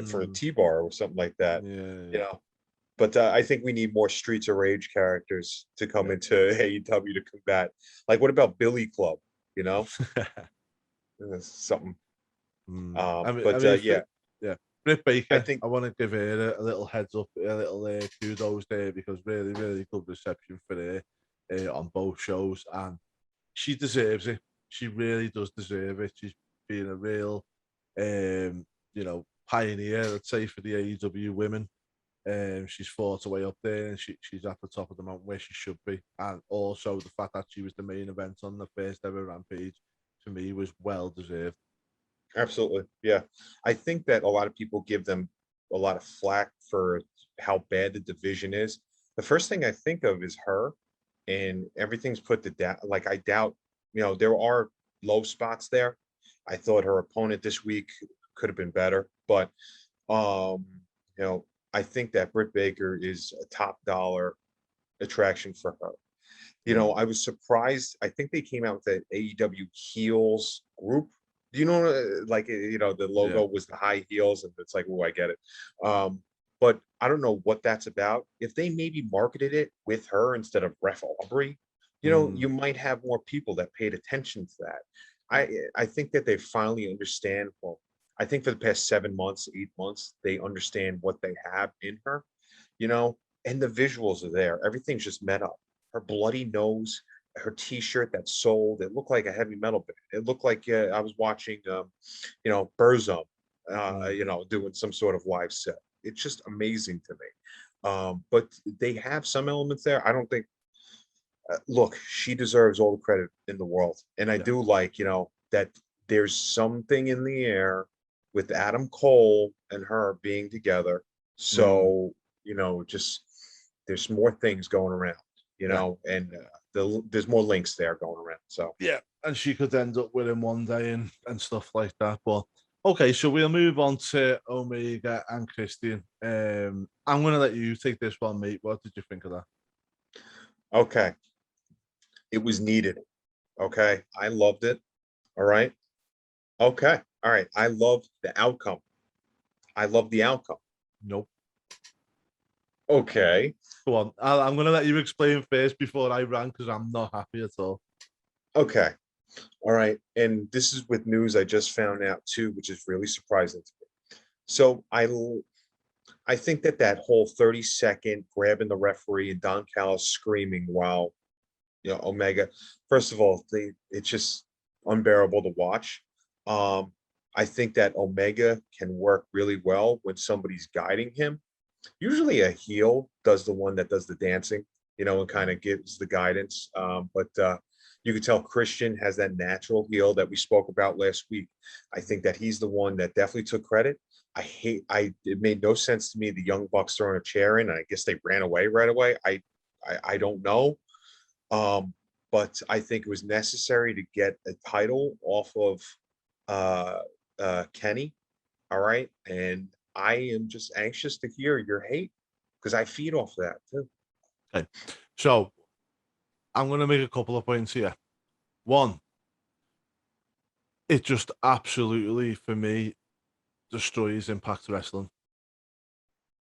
For a Mm, T-bar or something like that. You yeah, know, but I think we need more Streets of Rage characters to come yeah. into AEW to combat. Like, what about Billy Club? You know, that's something. But yeah, Yeah, Britt I Baker. think I want to give her a little heads up, a little kudos there because really, really good reception for her on both shows, and she deserves it. She really does deserve it. She's been a real, pioneer, let's say, for the AEW women. She's fought her way up there, and she's at the top of the mountain where she should be. And also the fact that she was the main event on the first ever Rampage, to me, was well deserved. absolutely, yeah. I think that a lot of people give them a lot of flack for how bad the division is. The first thing I think of is her, and everything's put to doubt. Like, I doubt, there are low spots there. I thought her opponent this week could have been better, but um, I think that Britt Baker is a top dollar attraction for her. Mm. I was surprised. I think they came out with that AEW heels group. Like, the Yeah. logo was the high heels, and it's like, oh, I get it. Um, but I don't know what that's about. If they maybe marketed it with her instead of Ref Aubrey, Mm. you might have more people that paid attention to that. I think that they finally understand. Well, I think for the past 7 months, 8 months, they understand what they have in her, you know, and the visuals are there. Everything's just met up. Her bloody nose, her T-shirt that sold. It looked like a heavy metal band. It looked like I was watching, Burzum, Mm. doing some sort of live set. It's just amazing to me. But they have some elements there. I don't think. Look, she deserves all the credit in the world, and I Yeah. do like, that there's something in the air with Adam Cole and her being together. Mm. So, just there's more things going around, Yeah. and there's more links there going around. So, Yeah. And she could end up with him one day and stuff like that. But okay, so we'll move on to Omega and Christian. I'm gonna let you take this one, mate. What did you think of that? okay, it was needed. Okay, I loved it. All right. Okay. All right. I love the outcome. I love the outcome. Nope. Okay. Go on. I'm gonna let you explain first before I rant because I'm not happy at all. Okay. All right. And this is with news I just found out too, which is really surprising to me. So I think that whole 30-second grabbing the referee and Don Callis screaming while Omega, first of all, it's just unbearable to watch. Um, I think that Omega can work really well when somebody's guiding him. Usually a heel does the one that does the dancing, and kind of gives the guidance. But you could tell Christian has that natural heel that we spoke about last week. I think that he's the one that definitely took credit. It made no sense to me, the Young Bucks throwing a chair in, and I guess they ran away right away. I don't know. Um, but I think it was necessary to get a title off of uh Kenny. All right. And I am just anxious to hear your hate because I feed off that too. Okay. So I'm gonna make a couple of points here. One, it just absolutely for me destroys Impact Wrestling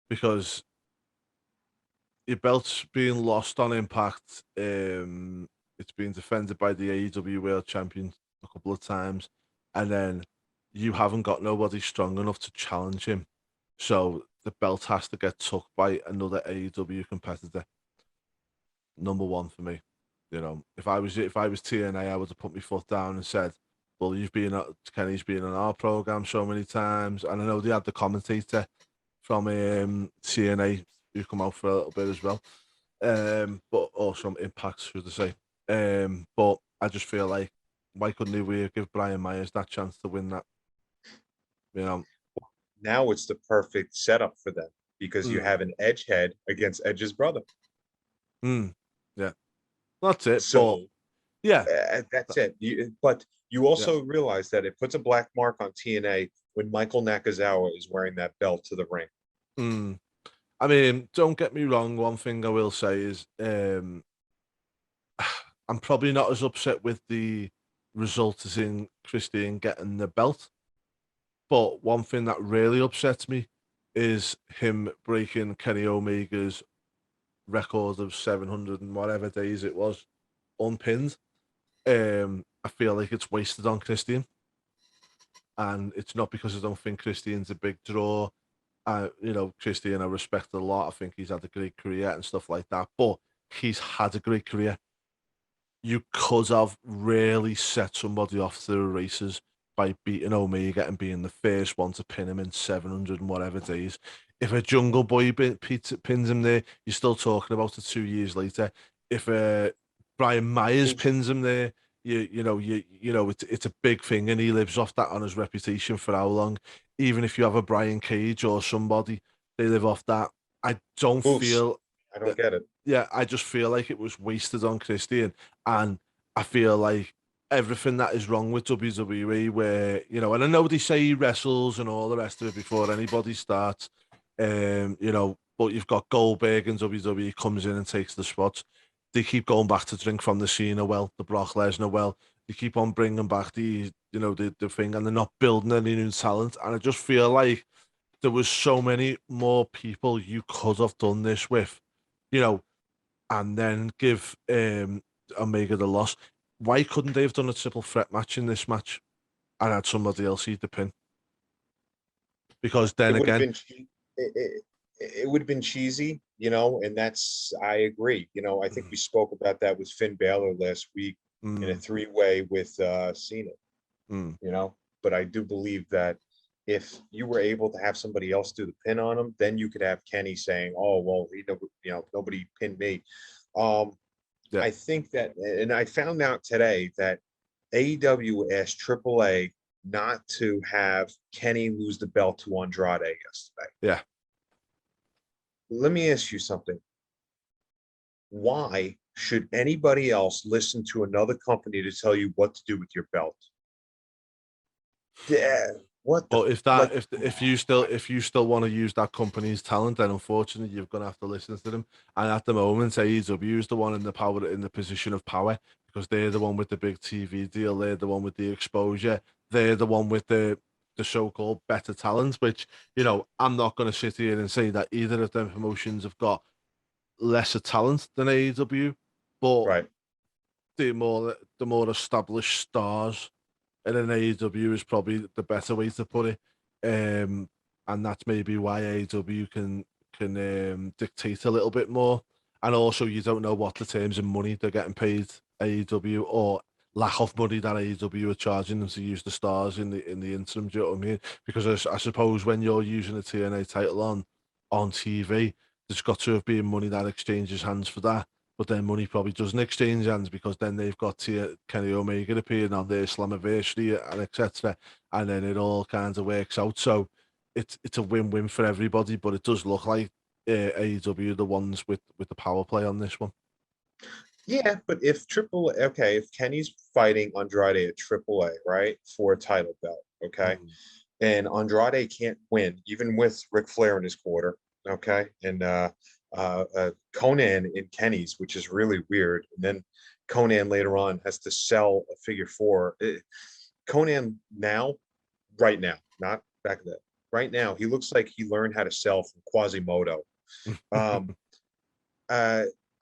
because your belt's being lost on Impact. It's been defended by the AEW World Champion a couple of times, and then you haven't got nobody strong enough to challenge him. So the belt has to get took by another AEW competitor. Number one for me. If I was TNA, I would have put my foot down and said, "Well, Kenny's been on our program so many times," and I know they had the commentator from TNA who come out for a little bit as well, but also from Impact, should I say? But I just feel like why couldn't we give Brian Myers that chance to win that? You know, Now it's the perfect setup for them because you mm, have an Edge head against Edge's brother. mm, yeah, that's it. But So yeah, that's it. But you yeah, also realize that it puts a black mark on TNA when Michael Nakazawa is wearing that belt to the ring. mm, I mean, don't get me wrong. One thing I will say is, I'm probably not as upset with the result as in Christian getting the belt. But one thing that really upsets me is him breaking Kenny Omega's record of 700 and whatever days it was unpinned. I feel like it's wasted on Christian, and it's not because I don't think Christian's a big draw. Christian I respect a lot. I think he's had a great career and stuff like that. But he's had a great career. You could have really set somebody off to the races by beating Omega and being the first one to pin him in 700 and whatever days. If a Jungle Boy pins him there, you're still talking about it 2 years later. If Brian Myers pins him there, it's a big thing, and he lives off that on his reputation for how long. Even if you have a Brian Cage or somebody, they live off that. I don't feel. I don't get it. Yeah, I just feel like it was wasted on Christian, and I feel like everything that is wrong with WWE, where and I know they say he wrestles and all the rest of it before anybody starts, but you've got Goldberg and WWE comes in and takes the spots. They keep going back to drink from the Cena well, the Brock Lesnar well. They keep on bringing back the thing, and they're not building any new talent. And I just feel like there was so many more people you could have done this with, and then give Omega the loss. Why couldn't they have done a triple threat match in this match and had somebody else eat the pin? Because then again, it would have been cheesy, and I agree. I think we spoke about that with Finn Balor last week in a 3-way with Cena, but I do believe that if you were able to have somebody else do the pin on him, then you could have Kenny saying, "Oh, well, nobody pinned me." I think that, and I found out today that AEW asked AAA not to have Kenny lose the belt to Andrade yesterday. Yeah. Let me ask you something. Why should anybody else listen to another company to tell you what to do with your belt? Yeah. What? But if you still want to use that company's talent, then unfortunately you're gonna have to listen to them. And at the moment, AEW is the one in the position of power, because they're the one with the big TV deal, they're the one with the exposure, they're the one with the so-called better talent. Which I'm not gonna sit here and say that either of them promotions have got lesser talent than AEW, but the more established stars in an AEW is probably the better way to put it. And that's maybe why AEW can dictate a little bit more. And also, you don't know what the terms of money they're getting paid AEW, or lack of money that AEW are charging them to use the stars in the interim. Do you know what I mean? Because I suppose when you're using a TNA title on TV, there's got to have been money that exchanges hands for that. But then money probably doesn't exchange hands, because then they've got Kenny Omega appearing on their Slammiversary and etc. And then it all kind of works out. So it's a win-win for everybody. But it does look like AEW are the ones with the power play on this one. Yeah, but if Kenny's fighting Andrade at AAA, right, for a title belt, okay, and Andrade can't win even with Ric Flair in his quarter, okay, and Conan in Kenny's, which is really weird. And then Conan later on has to sell a figure 4. Conan right now, not back then, right now, he looks like he learned how to sell from Quasimodo.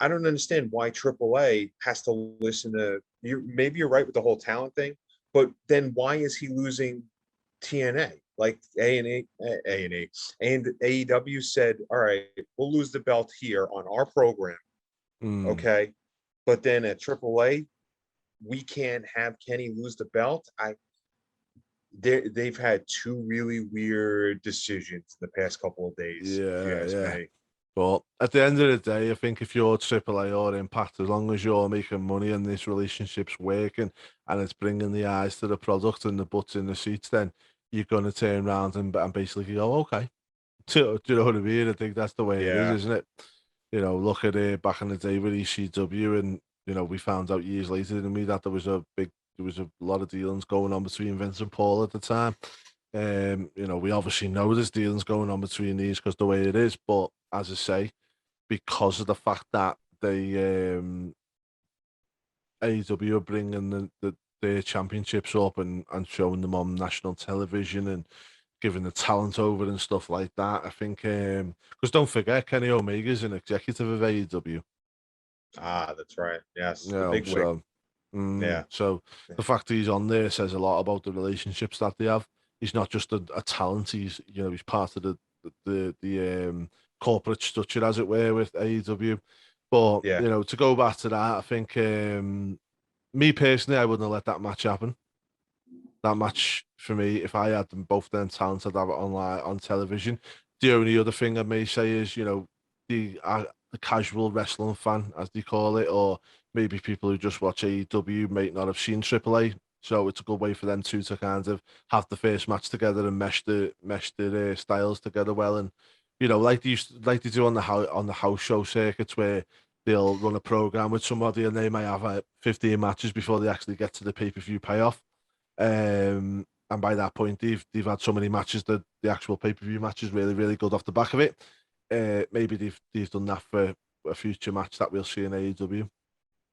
I don't understand why AAA has to listen to you. Maybe you're right with the whole talent thing, but then why is he losing TNA? Like A&E and AEW said, all right, we'll lose the belt here on our program. Okay. But then at AAA, we can't have Kenny lose the belt. They've had 2 really weird decisions in the past couple of days. Yeah. But at the end of the day, I think if you're AAA or Impact, as long as you're making money and this relationship's working and it's bringing the eyes to the product and the butts in the seats, then you're going to turn around and basically go, okay. Do you know what I mean? I think that's the way it is, isn't it? Look at it back in the day with ECW, and we found out years later, didn't we, that there was a lot of dealings going on between Vince and Paul at the time. We obviously know there's dealings going on between these because the way it is, but as I say, because of the fact that they AEW are bringing their championships up and showing them on national television and giving the talent over and stuff like that. I think because don't forget Kenny Omega's an executive of AEW. Ah, that's right. Yes, You the know, big wig. so Yeah. so the fact that he's on there says a lot about the relationships that they have. He's not just a talent. He's he's part of the corporate structure, as it were, with AEW. But Yeah. to go back to that, I think me personally, I wouldn't have let that match happen. That match for me, if I had them both them talents, I'd have it on television. The only other thing I may say is, the casual wrestling fan, as they call it, or maybe people who just watch AEW might not have seen AAA. So it's a good way for them two to kind of have the first match together and mesh their styles together well. And like they do on the house show circuits where they'll run a program with somebody and they might have 15 matches before they actually get to the pay-per-view payoff. And by that point, they've had so many matches that the actual pay-per-view match is really, really good off the back of it. Maybe they've done that for a future match that we'll see in AEW.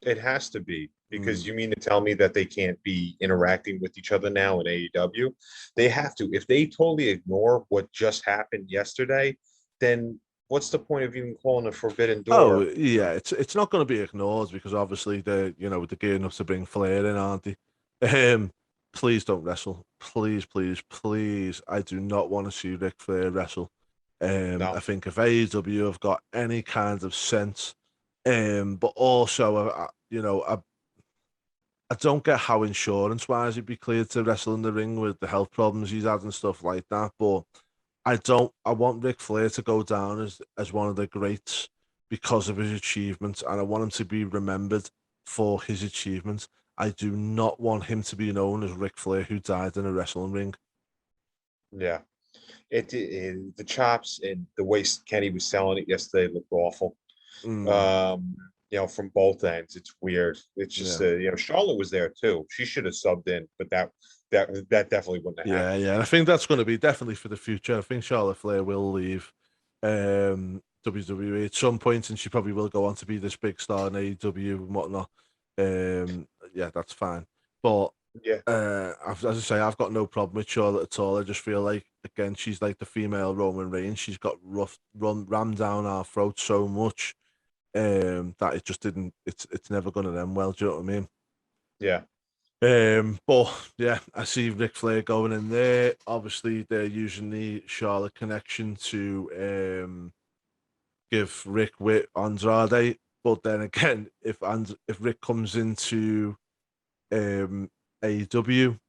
It has to be because Mm. you mean to tell me that they can't be interacting with each other now in AEW? They have to. If they totally ignore what just happened yesterday, then what's the point of even calling a forbidden Oh door? yeah, it's not going to be ignored because obviously they're gearing up to bring Flair in, aren't they? Please don't wrestle, please, please, please. I do not want to see Ric Flair wrestle. I No. think if AEW have got any kind of sense, but also I don't get how insurance wise he'd be cleared to wrestle in the ring with the health problems he's had and stuff like that. But I want Ric Flair to go down as one of the greats because of his achievements, and I want him to be remembered for his achievements. I do not want him to be known as Ric Flair who died in a wrestling ring. Yeah. The chops and the way Kenny was selling it yesterday looked awful. Mm, From both ends, it's weird. It's just yeah. Charlotte was there too. She should have subbed in, but that definitely wouldn't have Yeah, happened. yeah. And I think that's going to be definitely for the future. I think Charlotte Flair will leave WWE at some point, and she probably will go on to be this big star in AEW and whatnot. Yeah, that's fine. But Yeah. as I say, I've got no problem with Charlotte at all. I just feel like again, she's like the female Roman Reigns. She's got rammed down our throat so much that it just didn't. It's never going to end well. Do you know what I mean? Yeah. But yeah, I see Ric Flair going in there. Obviously, they're using the Charlotte connection to give Rick with Andrade. But then again, if Rick comes into um AEW,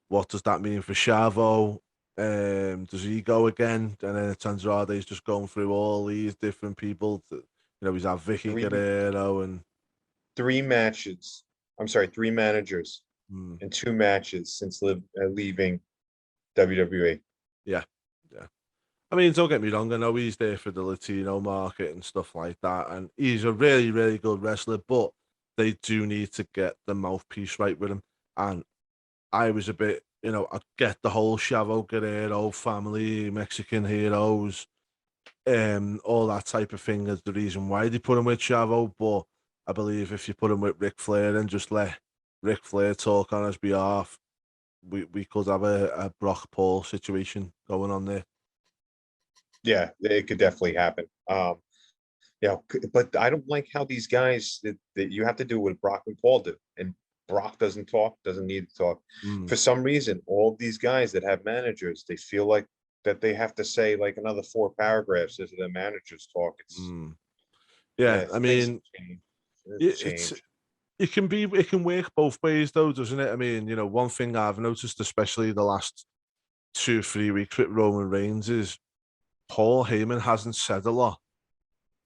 what does that mean for Chavo? Does he go again? And then it's Andrade's just going through all these different people. He's had Vicky Three Guerrero and three matches. I'm sorry, three managers hmm, in two matches since leaving WWE. yeah, yeah. I mean, don't get me wrong. I know he's there for the Latino market and stuff like that, and he's a really, really good wrestler. But they do need to get the mouthpiece right with him. And I was a bit, I get the whole Chavo Guerrero family, Mexican heroes, all that type of thing is the reason why they put him with Chavo. But I believe if you put him with Ric Flair and just let Ric Flair talk on his behalf, we could have a Brock Paul situation going on there. Yeah, it could definitely happen. But I don't like how these guys that you have to do what Brock and Paul do, and Brock doesn't talk, doesn't need to talk. Mm, For some reason, all these guys that have managers, they feel like that they have to say like another four paragraphs as the managers talk. mm. Yeah, I Things mean, have changed. It's it's changed. it can work both ways though, doesn't it? I mean, one thing I've noticed, especially the last 2 3 weeks with Roman Reigns, is Paul Heyman hasn't said a lot,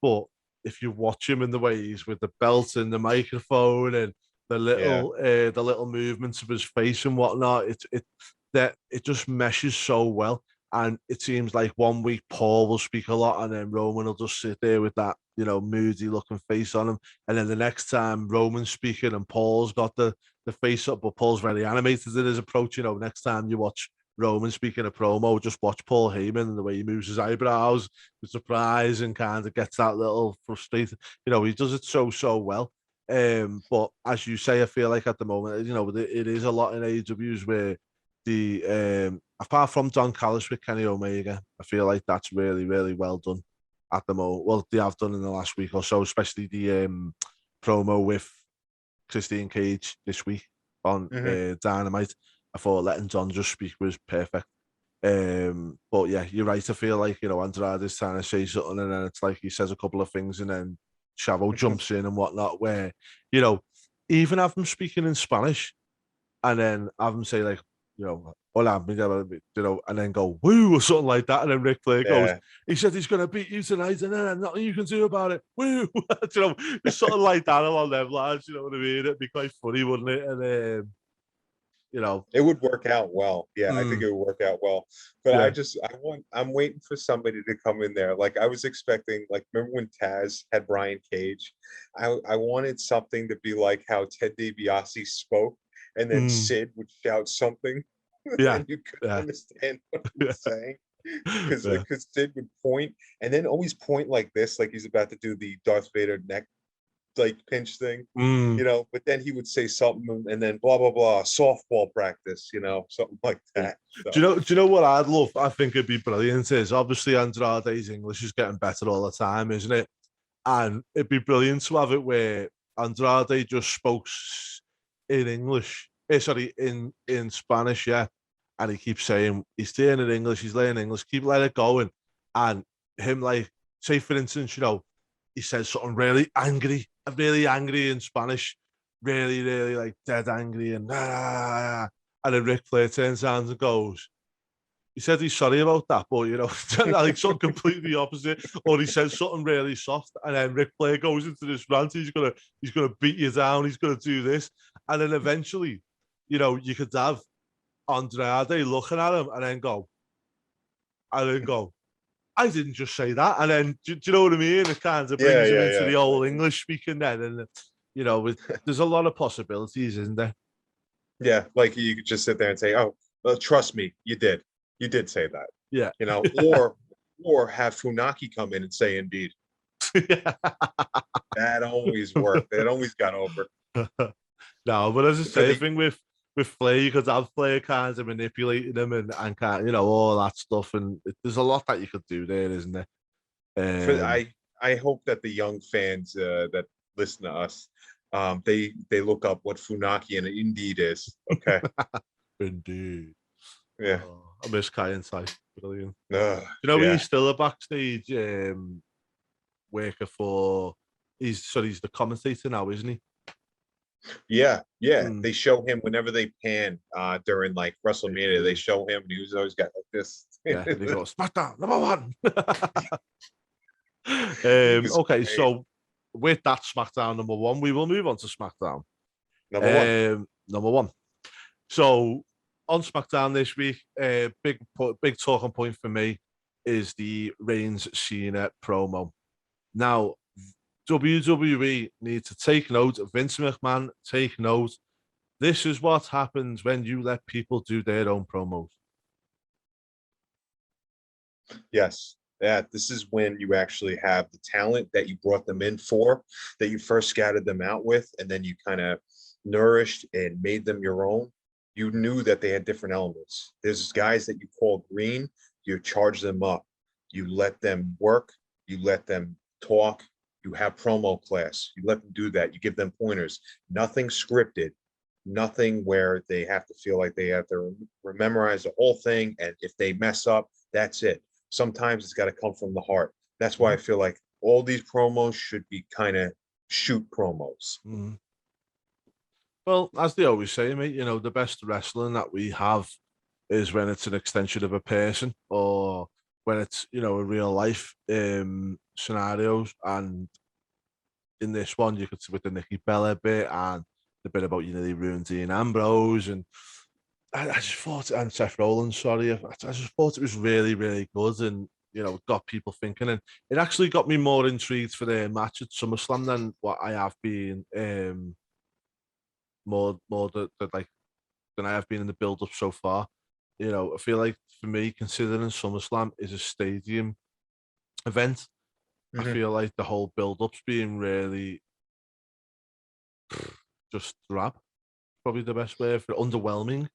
but if you watch him in the way he's with the belt and the microphone and Yeah, the little movements of his face and whatnot, it just meshes so well. And it seems like one week Paul will speak a lot, and then Roman will just sit there with that moody looking face on him. And then the next time Roman's speaking and Paul's got the face up, but Paul's very animated in his approach. Next time you watch Roman speaking a promo, just watch Paul Heyman and the way he moves his eyebrows with surprise and kind of gets that little frustrated. He does it so well. But as you say, I feel like at the moment, it is a lot in AEWs where apart from Don Callis with Kenny Omega, I feel like that's really, really well done at the moment. Well, they have done in the last week or so, especially the promo with Christine Cage this week on Dynamite. I thought letting John just speak was perfect. But yeah, you're right. I feel like, Andrade is trying to say something and then it's like he says a couple of things and then Chavo jumps in and whatnot, where, even have him speaking in Spanish and then have him say like, hola, and then go, woo, or something like that. And then Ric Flair goes, he said he's going to beat you tonight and then nothing you can do about it. Woo, it's something like that along them lines, you know what I mean? It'd be quite funny, wouldn't it? And, it would work out well. Yeah, I think it would work out well. But I'm waiting for somebody to come in there. Like I was expecting, like, remember when Taz had Brian Cage? I wanted something to be like how Ted DiBiase spoke, and then Sid would shout something, and you couldn't understand what he was saying. Because Sid would point and then always point like this, like he's about to do the Darth Vader neck like pinch thing, but then he would say something and then blah blah blah, softball practice, something like that. So. Do you know what I'd love? I think it'd be brilliant. Is obviously Andrade's English is getting better all the time, isn't it? And it'd be brilliant to have it where Andrade just spoke in English, in Spanish, and he keeps saying he's staying in English, he's learning English, keep letting it going, and him like say for instance, he says something really angry in Spanish, really, really like dead angry, and then Ric Flair turns around and goes, he said he's sorry about that, but like something completely opposite, or he says something really soft, and then Ric Flair goes into this rant, he's gonna beat you down, he's gonna do this, and then eventually, you could have Andrade looking at him and then go, I didn't just say that. And then, do you know what I mean? It kind of brings him into the old English speaking then. And, there's a lot of possibilities, isn't there? Yeah, like you could just sit there and say, oh, well, trust me, you did say that. Yeah. Or have Funaki come in and say, indeed. That always worked. That always got over. No, but as I say, I think with Flair, you could have Flair kind of manipulating them and kind of, all that stuff. And there's a lot that you could do there, isn't there? I hope that the young fans that listen to us, they look up what Funaki and Indeed is. Okay. Indeed. Yeah. I miss Kai inside. Brilliant. He's still a backstage worker for. He's the commentator now, isn't he? Yeah. They show him whenever they pan during like WrestleMania. They show him, and he's always got like this. Yeah, they go SmackDown #1. Okay, so with that SmackDown #1, we will move on to SmackDown number one. So on SmackDown this week, big talking point for me is the Reigns Cena promo. Now, WWE need to take note. Vince McMahon, take note. This is what happens when you let people do their own promos. Yes. Yeah, this is when you actually have the talent that you brought them in for, that you first scouted them out with, and then you kind of nourished and made them your own. You knew that they had different elements. There's guys that you call green, you charge them up, you let them work, you let them talk, you have promo class, you let them do that, you give them pointers, nothing scripted, nothing where they have to feel like they have to memorize the whole thing, and if they mess up, that's it. Sometimes it's got to come from the heart. That's why I feel like all these promos should be kind of shoot promos. Mm-hmm. Well, as they always say, mate, the best wrestling that we have is when it's an extension of a person or when it's, a real life scenarios. And in this one, you could see with the Nikki Bella bit and the bit about, they ruined Dean Ambrose. And I just thought, and Seth Rollins, sorry, I just thought it was really, really good. And, got people thinking. And it actually got me more intrigued for their match at SummerSlam than what I have been more than I have been in the build-up so far. You know, I feel like for me, considering SummerSlam is a stadium event, I Mhm. feel like the whole build-up's being really just drab. Probably the best way for it. Underwhelming.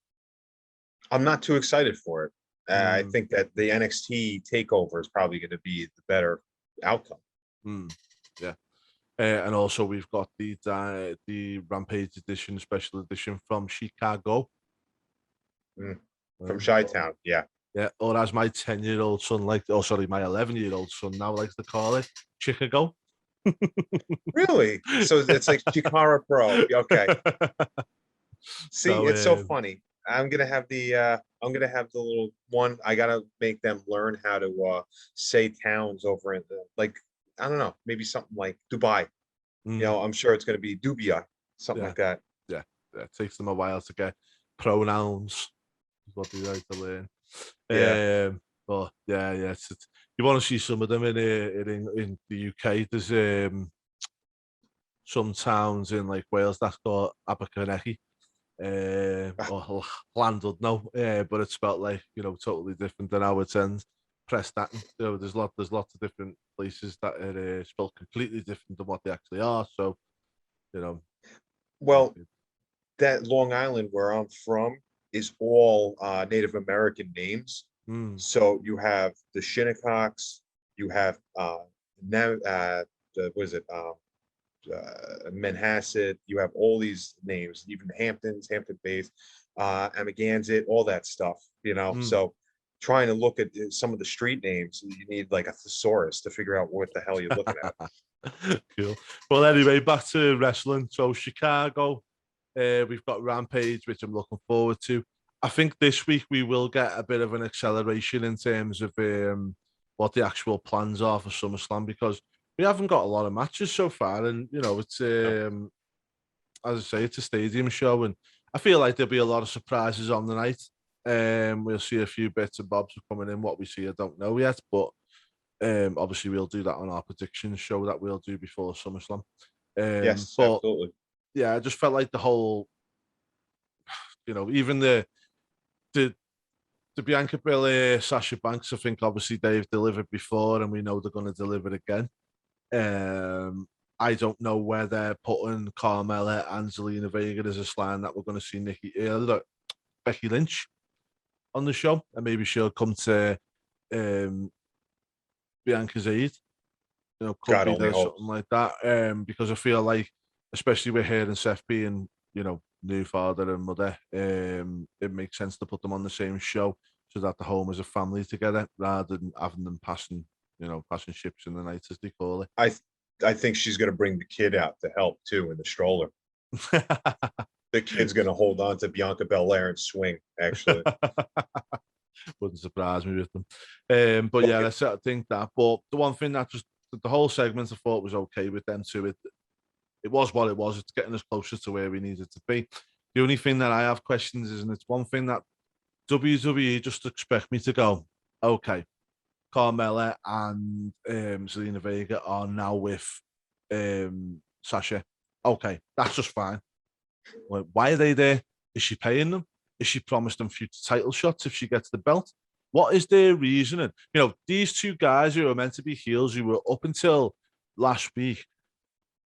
I'm not too excited for it. I Mm, think that the NXT takeover is probably going to be the better outcome. mm, yeah. And also we've got the Rampage edition, special edition from Chicago. Mm. From Uh, Chi-Town, yeah. yeah, or as my 10-year-old son oh sorry, my 11-year-old son now likes to call it, Chicago. Really? So it's like Chikara Pro. Okay. See, So it's so funny. I'm gonna have the little one. I gotta make them learn how to say towns over in the like I don't know, maybe something like Dubai. mm, I'm sure it's gonna be Dubia, something yeah, like that. yeah, yeah. It takes them a while to get pronouns, is what they like to learn. Yeah. But yeah, yeah. You want to see some of them in the UK. There's some towns in like Wales that's got Abercrombie, or Llandudno, but it's spelled like totally different than how it's ends. Prestatyn. There's lots of different places that are spelled completely different than what they actually are. So you know, Well, that Long Island where I'm from is all Native American names. mm, So you have the Shinnecocks, you have what is it? Manhasset, you have all these names, even Hamptons, Hampton Bays, Amagansett, all that stuff, mm. So trying to look at some of the street names, you need like a thesaurus to figure out what the hell you're looking at. Cool. Well, anyway, back to wrestling. So Chicago, we've got Rampage, which I'm looking forward to. I think this week we will get a bit of an acceleration in terms of what the actual plans are for SummerSlam, because we haven't got a lot of matches so far, and it's No. as I say, it's a stadium show, and I feel like there'll be a lot of surprises on the night. We'll see a few bits and bobs coming in. What we see, I don't know yet, but obviously we'll do that on our predictions show that we'll do before SummerSlam. Yes, But absolutely. yeah, I just felt like the whole, even the the Bianca Belair, Sasha Banks, I think obviously they've delivered before, and we know they're going to deliver again. Um, I don't know where they're putting Carmella and Zelina Vega as a slang that we're going to see Becky Lynch on the show, and maybe she'll come to um, Bianca's aid. Could God be only there something hopes. like that. Because I feel like, especially with her and Seth being, new father and mother, it makes sense to put them on the same show so that the home is a family together rather than having them passing ships in the night, as they call it. I th- I think she's going to bring the kid out to help too in the stroller. The kid's going to hold on to Bianca Belair and swing. Actually, Wouldn't surprise me with them. But well, yeah, I sort of think that. But the one thing that just the whole segment I thought was okay with them too. It was what it was. It's getting us closer to where we needed to be. The only thing that I have questions is, and it's one thing that WWE just expect me to go, okay, Carmella and Zelina Vega are now with Sasha. Okay, that's just fine. Like, why are they there? Is she paying them? Is she promised them future title shots if she gets the belt? What is their reasoning? These two guys who are meant to be heels, who were up until last week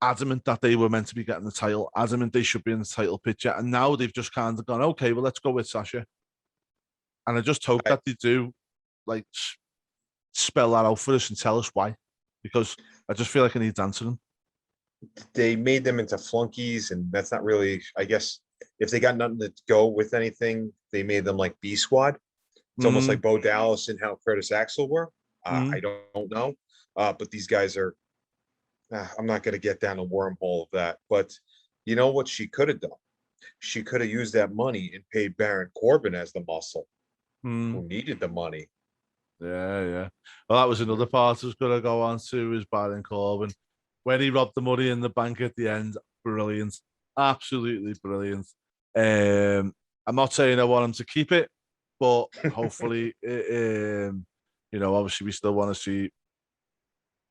adamant that they were meant to be getting the title, adamant they should be in the title picture, and now they've just kind of gone, okay, well, let's go with Sasha. And I just hope I, that they do like spell that out for us and tell us why, because I just feel like I need answering. they made them into flunkies, and that's not really. I guess if they got nothing to go with anything, they made them like B Squad. It's almost Mm, like Bo Dallas and how Curtis Axel were. I mm, don't know, but these guys are. I'm not going to get down the wormhole of that. But you know what she could have done? She could have used that money and paid Baron Corbin as the muscle mm. who needed the money. Yeah, yeah. Well, that was another Mhm. part I was going to go on to is Baron Corbin. When he robbed the money in the bank at the end, brilliant. Absolutely brilliant. Um, I'm not saying I want him to keep it, but hopefully, obviously we still want to see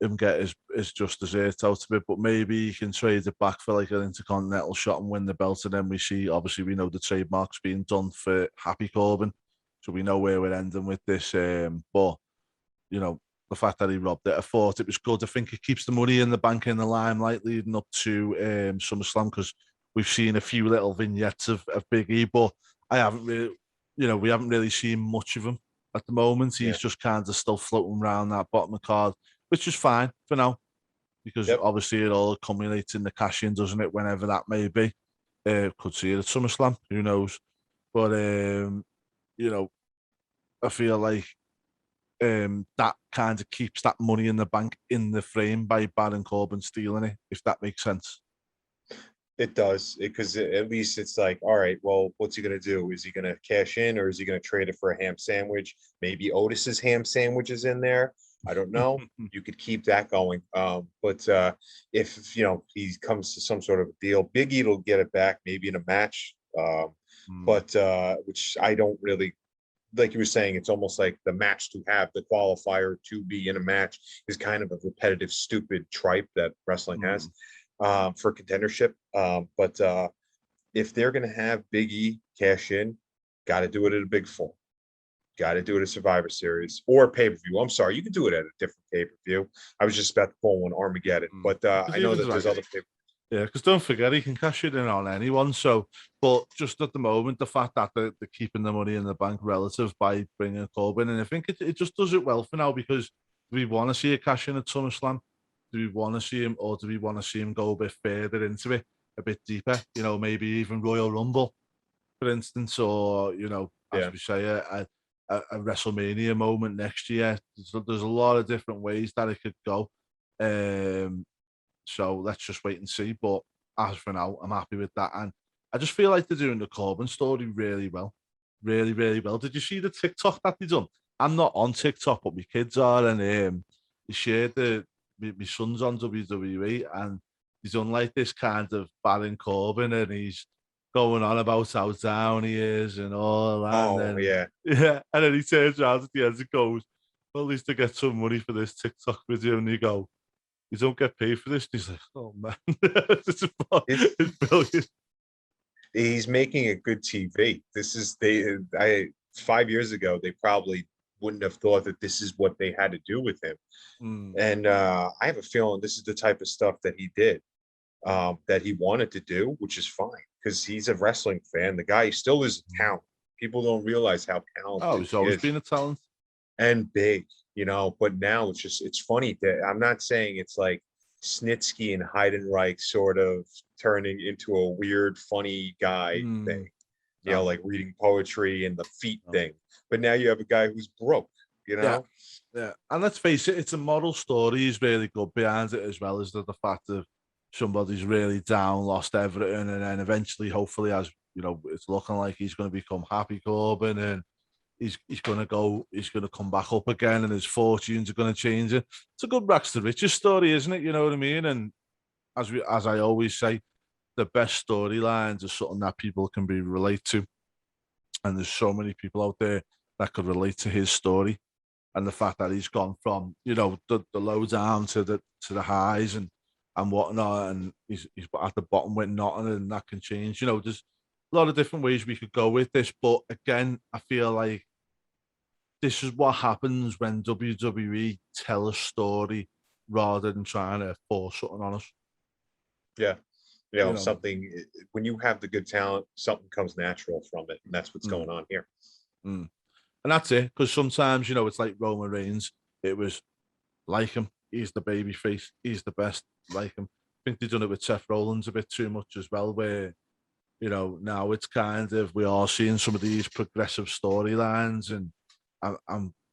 him get his just desserts out of it, but maybe he can trade it back for like an intercontinental shot and win the belt. And then we see, obviously, we know the trademark's being done for Happy Corbin. so we know where we're ending with this. But you know, the fact that he robbed it, I thought it was good. I think it keeps the money in the bank in the limelight leading up to SummerSlam, because we've seen a few little vignettes of Big E, but I haven't really, we haven't really seen much of him at the moment. He's just kind of still floating around that bottom of the card, which is fine for now, because obviously it all accumulates in the cash-in, doesn't it, whenever that may be. Could see it at SummerSlam, who knows? But, I feel like that kind of keeps that money in the bank in the frame by Baron Corbin stealing it, if that makes sense. It does, because at least it's like, all right, well, what's he going to do? Is he going to cash in, or is he going to trade it for a ham sandwich? Maybe Otis's ham sandwich is in there. I don't know. You could keep that going. But if, he comes to some sort of deal, Big E will get it back, maybe in a match. But which I don't really, like you were saying, it's almost like the match to have, the qualifier to be in a match is kind of a repetitive, stupid tripe that wrestling has for contendership. But if they're going to have Big E cash in, got to do it at a big four. Got to do it at Survivor Series or pay-per-view. I'm sorry, you can do it at a different pay-per-view. I was just about to pull one, Armageddon, but I know that there's other pay-per-views. Yeah, because don't forget, he can cash it in on anyone. So, but just at the moment, the fact that they're keeping the money in the bank relative by bringing Corbin, and I think it just does it well for now, because do we want to see a cash in at SummerSlam? Do we want to see him, or do we want to see him go a bit further into it, a bit deeper? Maybe even Royal Rumble, for instance, or as we say, a WrestleMania moment next year. There's a lot of different ways that it could go. So let's just wait and see. But as for now, I'm happy with that. And I just feel like they're doing the Corbin story really well. Really, really well. Did you see the TikTok that they done? I'm not on TikTok, but my kids are. And they shared my son's on WWE, and he's done like this kind of Baron Corbin, and he's going on about how down he is and all that. Oh, and then, yeah. Yeah. And then he turns around at the end and goes, well, at least I get some money for this TikTok video. And you go, you don't get paid for this. And he's like, oh man, it's brilliant. He's making a good TV. This is 5 years ago, they probably wouldn't have thought that this is what they had to do with him. And I have a feeling this is the type of stuff that he did, that he wanted to do, which is fine, because he's a wrestling fan. The guy still is a talent. People don't realize how talented he's always been a talent. And big, but now it's funny that I'm not saying it's like Snitsky and Heidenreich sort of turning into a weird, funny guy thing, like reading poetry and the feet thing. But now you have a guy who's broke, Yeah. And let's face it, it's a moral story. He's really good behind it, as well as the fact of somebody's really down, lost everything, and then eventually, hopefully, as it's looking like he's going to become Happy Corbin, and he's going to come back up again, and his fortunes are going to change it. It's a good rags to riches story, isn't it? You know what I mean? And as I always say, the best storylines are something that people can relate to. And there's so many people out there that could relate to his story. And the fact that he's gone from, the low down to the highs and whatnot, and he's at the bottom with nothing, and that can change. There's a lot of different ways we could go with this, but again, I feel like this is what happens when WWE tell a story rather than trying to force something on us. Yeah. Something, when you have the good talent, something comes natural from it, and that's what's going on here. And that's it, because sometimes, it's like Roman Reigns. It was like him. He's the baby face. He's the best, like him. I think they've done it with Seth Rollins a bit too much as well, where now it's kind of, we are seeing some of these progressive storylines, and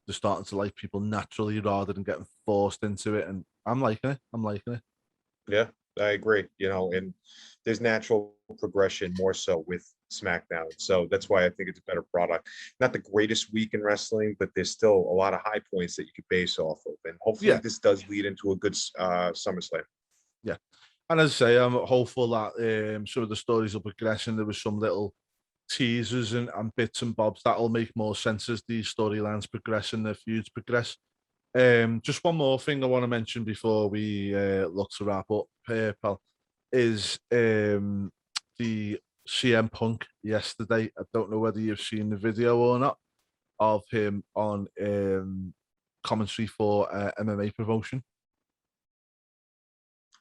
they're starting to like people naturally rather than getting forced into it. And I'm liking it. Yeah, I agree. And there's natural progression more so with SmackDown. So that's why I think it's a better product. Not the greatest week in wrestling, but there's still a lot of high points that you could base off of. And hopefully this does lead into a good SummerSlam. Yeah. And as I say, I'm hopeful that some of the stories will progress, and there was some little teasers and bits and bobs that'll make more sense as these storylines progress and the feuds progress. Just one more thing I want to mention before we look to wrap up here, pal, is the CM Punk yesterday. I don't know whether you've seen the video or not. of him on commentary for MMA promotion?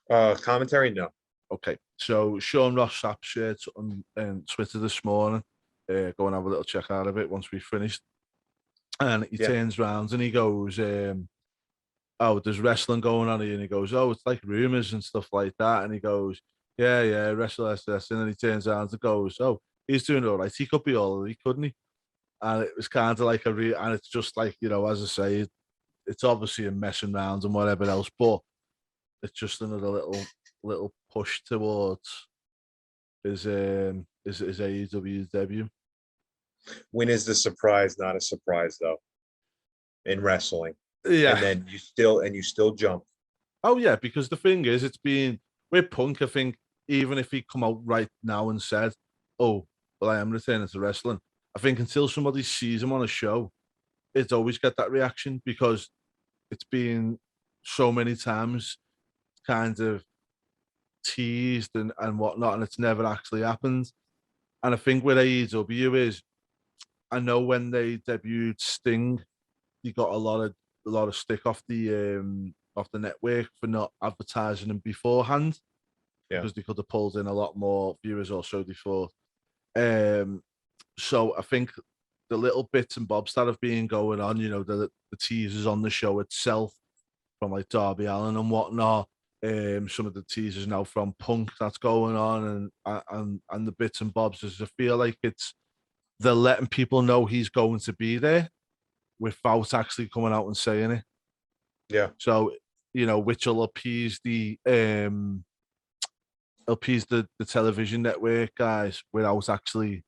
Commentary? No. Okay, so Sean Ross Sapp shared on Twitter this morning. Go and have a little check out of it once we've finished. And he turns around and he goes, "Oh, there's wrestling going on here." And he goes, "Oh, it's like rumors and stuff like that." And he goes, "Yeah, wrestling." And then he turns around and goes, "Oh, he's doing all right. He could be all right, couldn't he?" And it was kind of like and it's just like, as I say, it's obviously a messing around and whatever else, but it's just another little push towards his AEW debut. When is the surprise not a surprise though? In wrestling. Yeah. And then you still jump. Oh yeah, because the thing is, it's been with Punk. I think even if he come out right now and said, "Oh, well, I am returning to wrestling," I think until somebody sees him on a show, it's always get that reaction because it's been so many times kind of teased and whatnot, and it's never actually happened. And I think with AEW is, I know when they debuted Sting, he got a lot of stick off the network for not advertising him beforehand because they could have pulled in a lot more viewers, or so they thought. So I think the little bits and bobs that have been going on, the teasers on the show itself from like Darby Allin and whatnot, some of the teasers now from Punk that's going on, and the bits and bobs, is I feel like they're letting people know he's going to be there without actually coming out and saying it. Yeah. So, which will appease the television network guys without actually,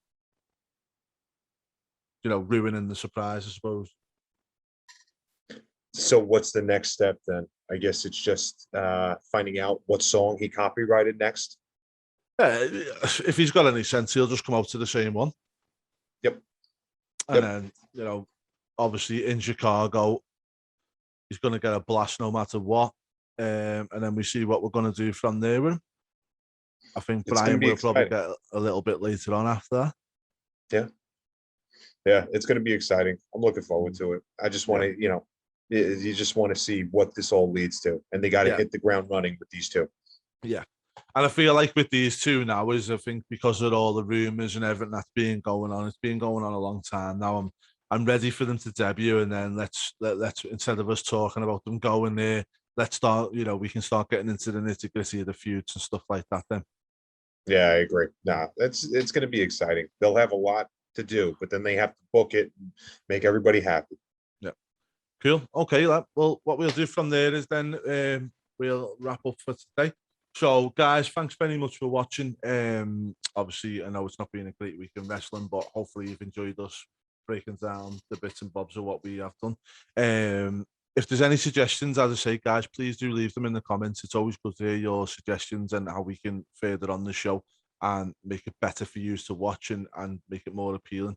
ruining the surprise, I suppose. So what's the next step then? I guess it's just finding out what song he copyrighted next. If he's got any sense, he'll just come out to the same one. Yep. And then, obviously in Chicago, he's going to get a blast no matter what. And then we see what we're going to do from there with him. I think Brian will probably get a little bit later on after that. Yeah. Yeah, it's going to be exciting. I'm looking forward to it. I just want to, you just want to see what this all leads to. And they got to hit the ground running with these two. Yeah. And I feel like with these two now I think because of all the rumors and everything that's been going on, it's been going on a long time now. I'm ready for them to debut, and then let's instead of us talking about them going there, let's start. We can start getting into the nitty-gritty of the feuds and stuff like that. Then. Yeah, I agree. It's going to be exciting. They'll have a lot to do, but then they have to book it and make everybody happy. Yeah. Cool. Okay. Well, what we'll do from there is then we'll wrap up for today. So, guys, thanks very much for watching. Obviously, I know it's not been a great week in wrestling, but hopefully you've enjoyed us breaking down the bits and bobs of what we have done. If there's any suggestions, as I say, guys, please do leave them in the comments. It's always good to hear your suggestions and how we can further on the show and make it better for you to watch and make it more appealing.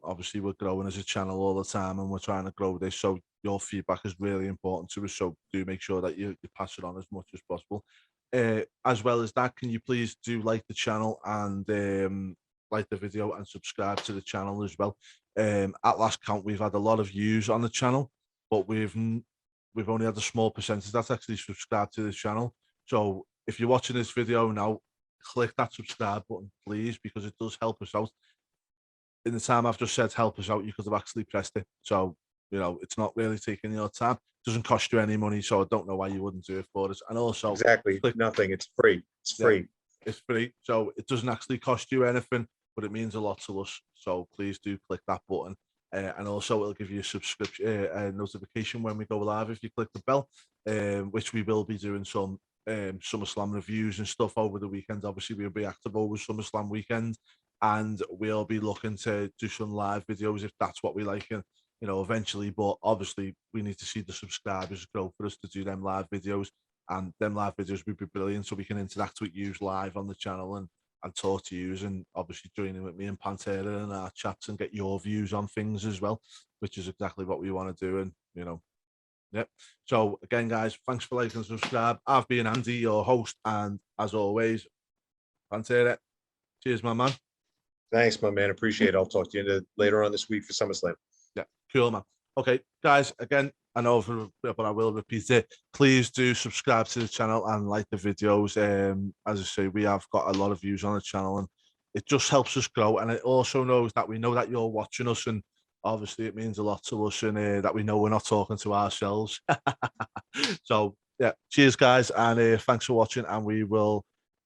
Obviously, we're growing as a channel all the time, and we're trying to grow this. So your feedback is really important to us. So do make sure that you pass it on as much as possible. As well as that, can you please do like the channel and like the video and subscribe to the channel as well. At last count, we've had a lot of views on the channel, but we've only had a small percentage that's actually subscribed to the channel. So if you're watching this video now, click that subscribe button, please, because it does help us out. In the time I've just said help us out, you could have actually pressed it. So, it's not really taking your time. It doesn't cost you any money, so I don't know why you wouldn't do it for us. And also, exactly, nothing. It's free. It's free. It's free. So it doesn't actually cost you anything, but it means a lot to us. So please do click that button. And also it'll give you a subscription, a notification when we go live if you click the bell, which we will be doing some SummerSlam reviews and stuff over the weekend. Obviously, we'll be active over SummerSlam weekend, and we'll be looking to do some live videos if that's what we like, eventually. But obviously, we need to see the subscribers grow for us to do them live videos, and them live videos would be brilliant, so we can interact with you live on the channel and talk to you, and obviously join in with me and Pantera in our chats and get your views on things as well, which is exactly what we want to do. And yep. So again, guys, thanks for liking and subscribe. I've been Andy, your host, and as always, Pantera. Cheers, my man. Thanks, my man. Appreciate it. I'll talk to you later on this week for SummerSlam. Yep. Cool, man. Okay, guys, again, I know, but I will repeat it. Please do subscribe to the channel and like the videos. As I say, we have got a lot of views on the channel, and it just helps us grow. And it also knows that we know that you're watching us, and obviously it means a lot to us, and that we know we're not talking to ourselves. So, yeah, cheers, guys, and thanks for watching, and we will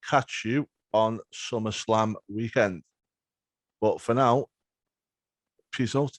catch you on SummerSlam weekend. But for now, peace out.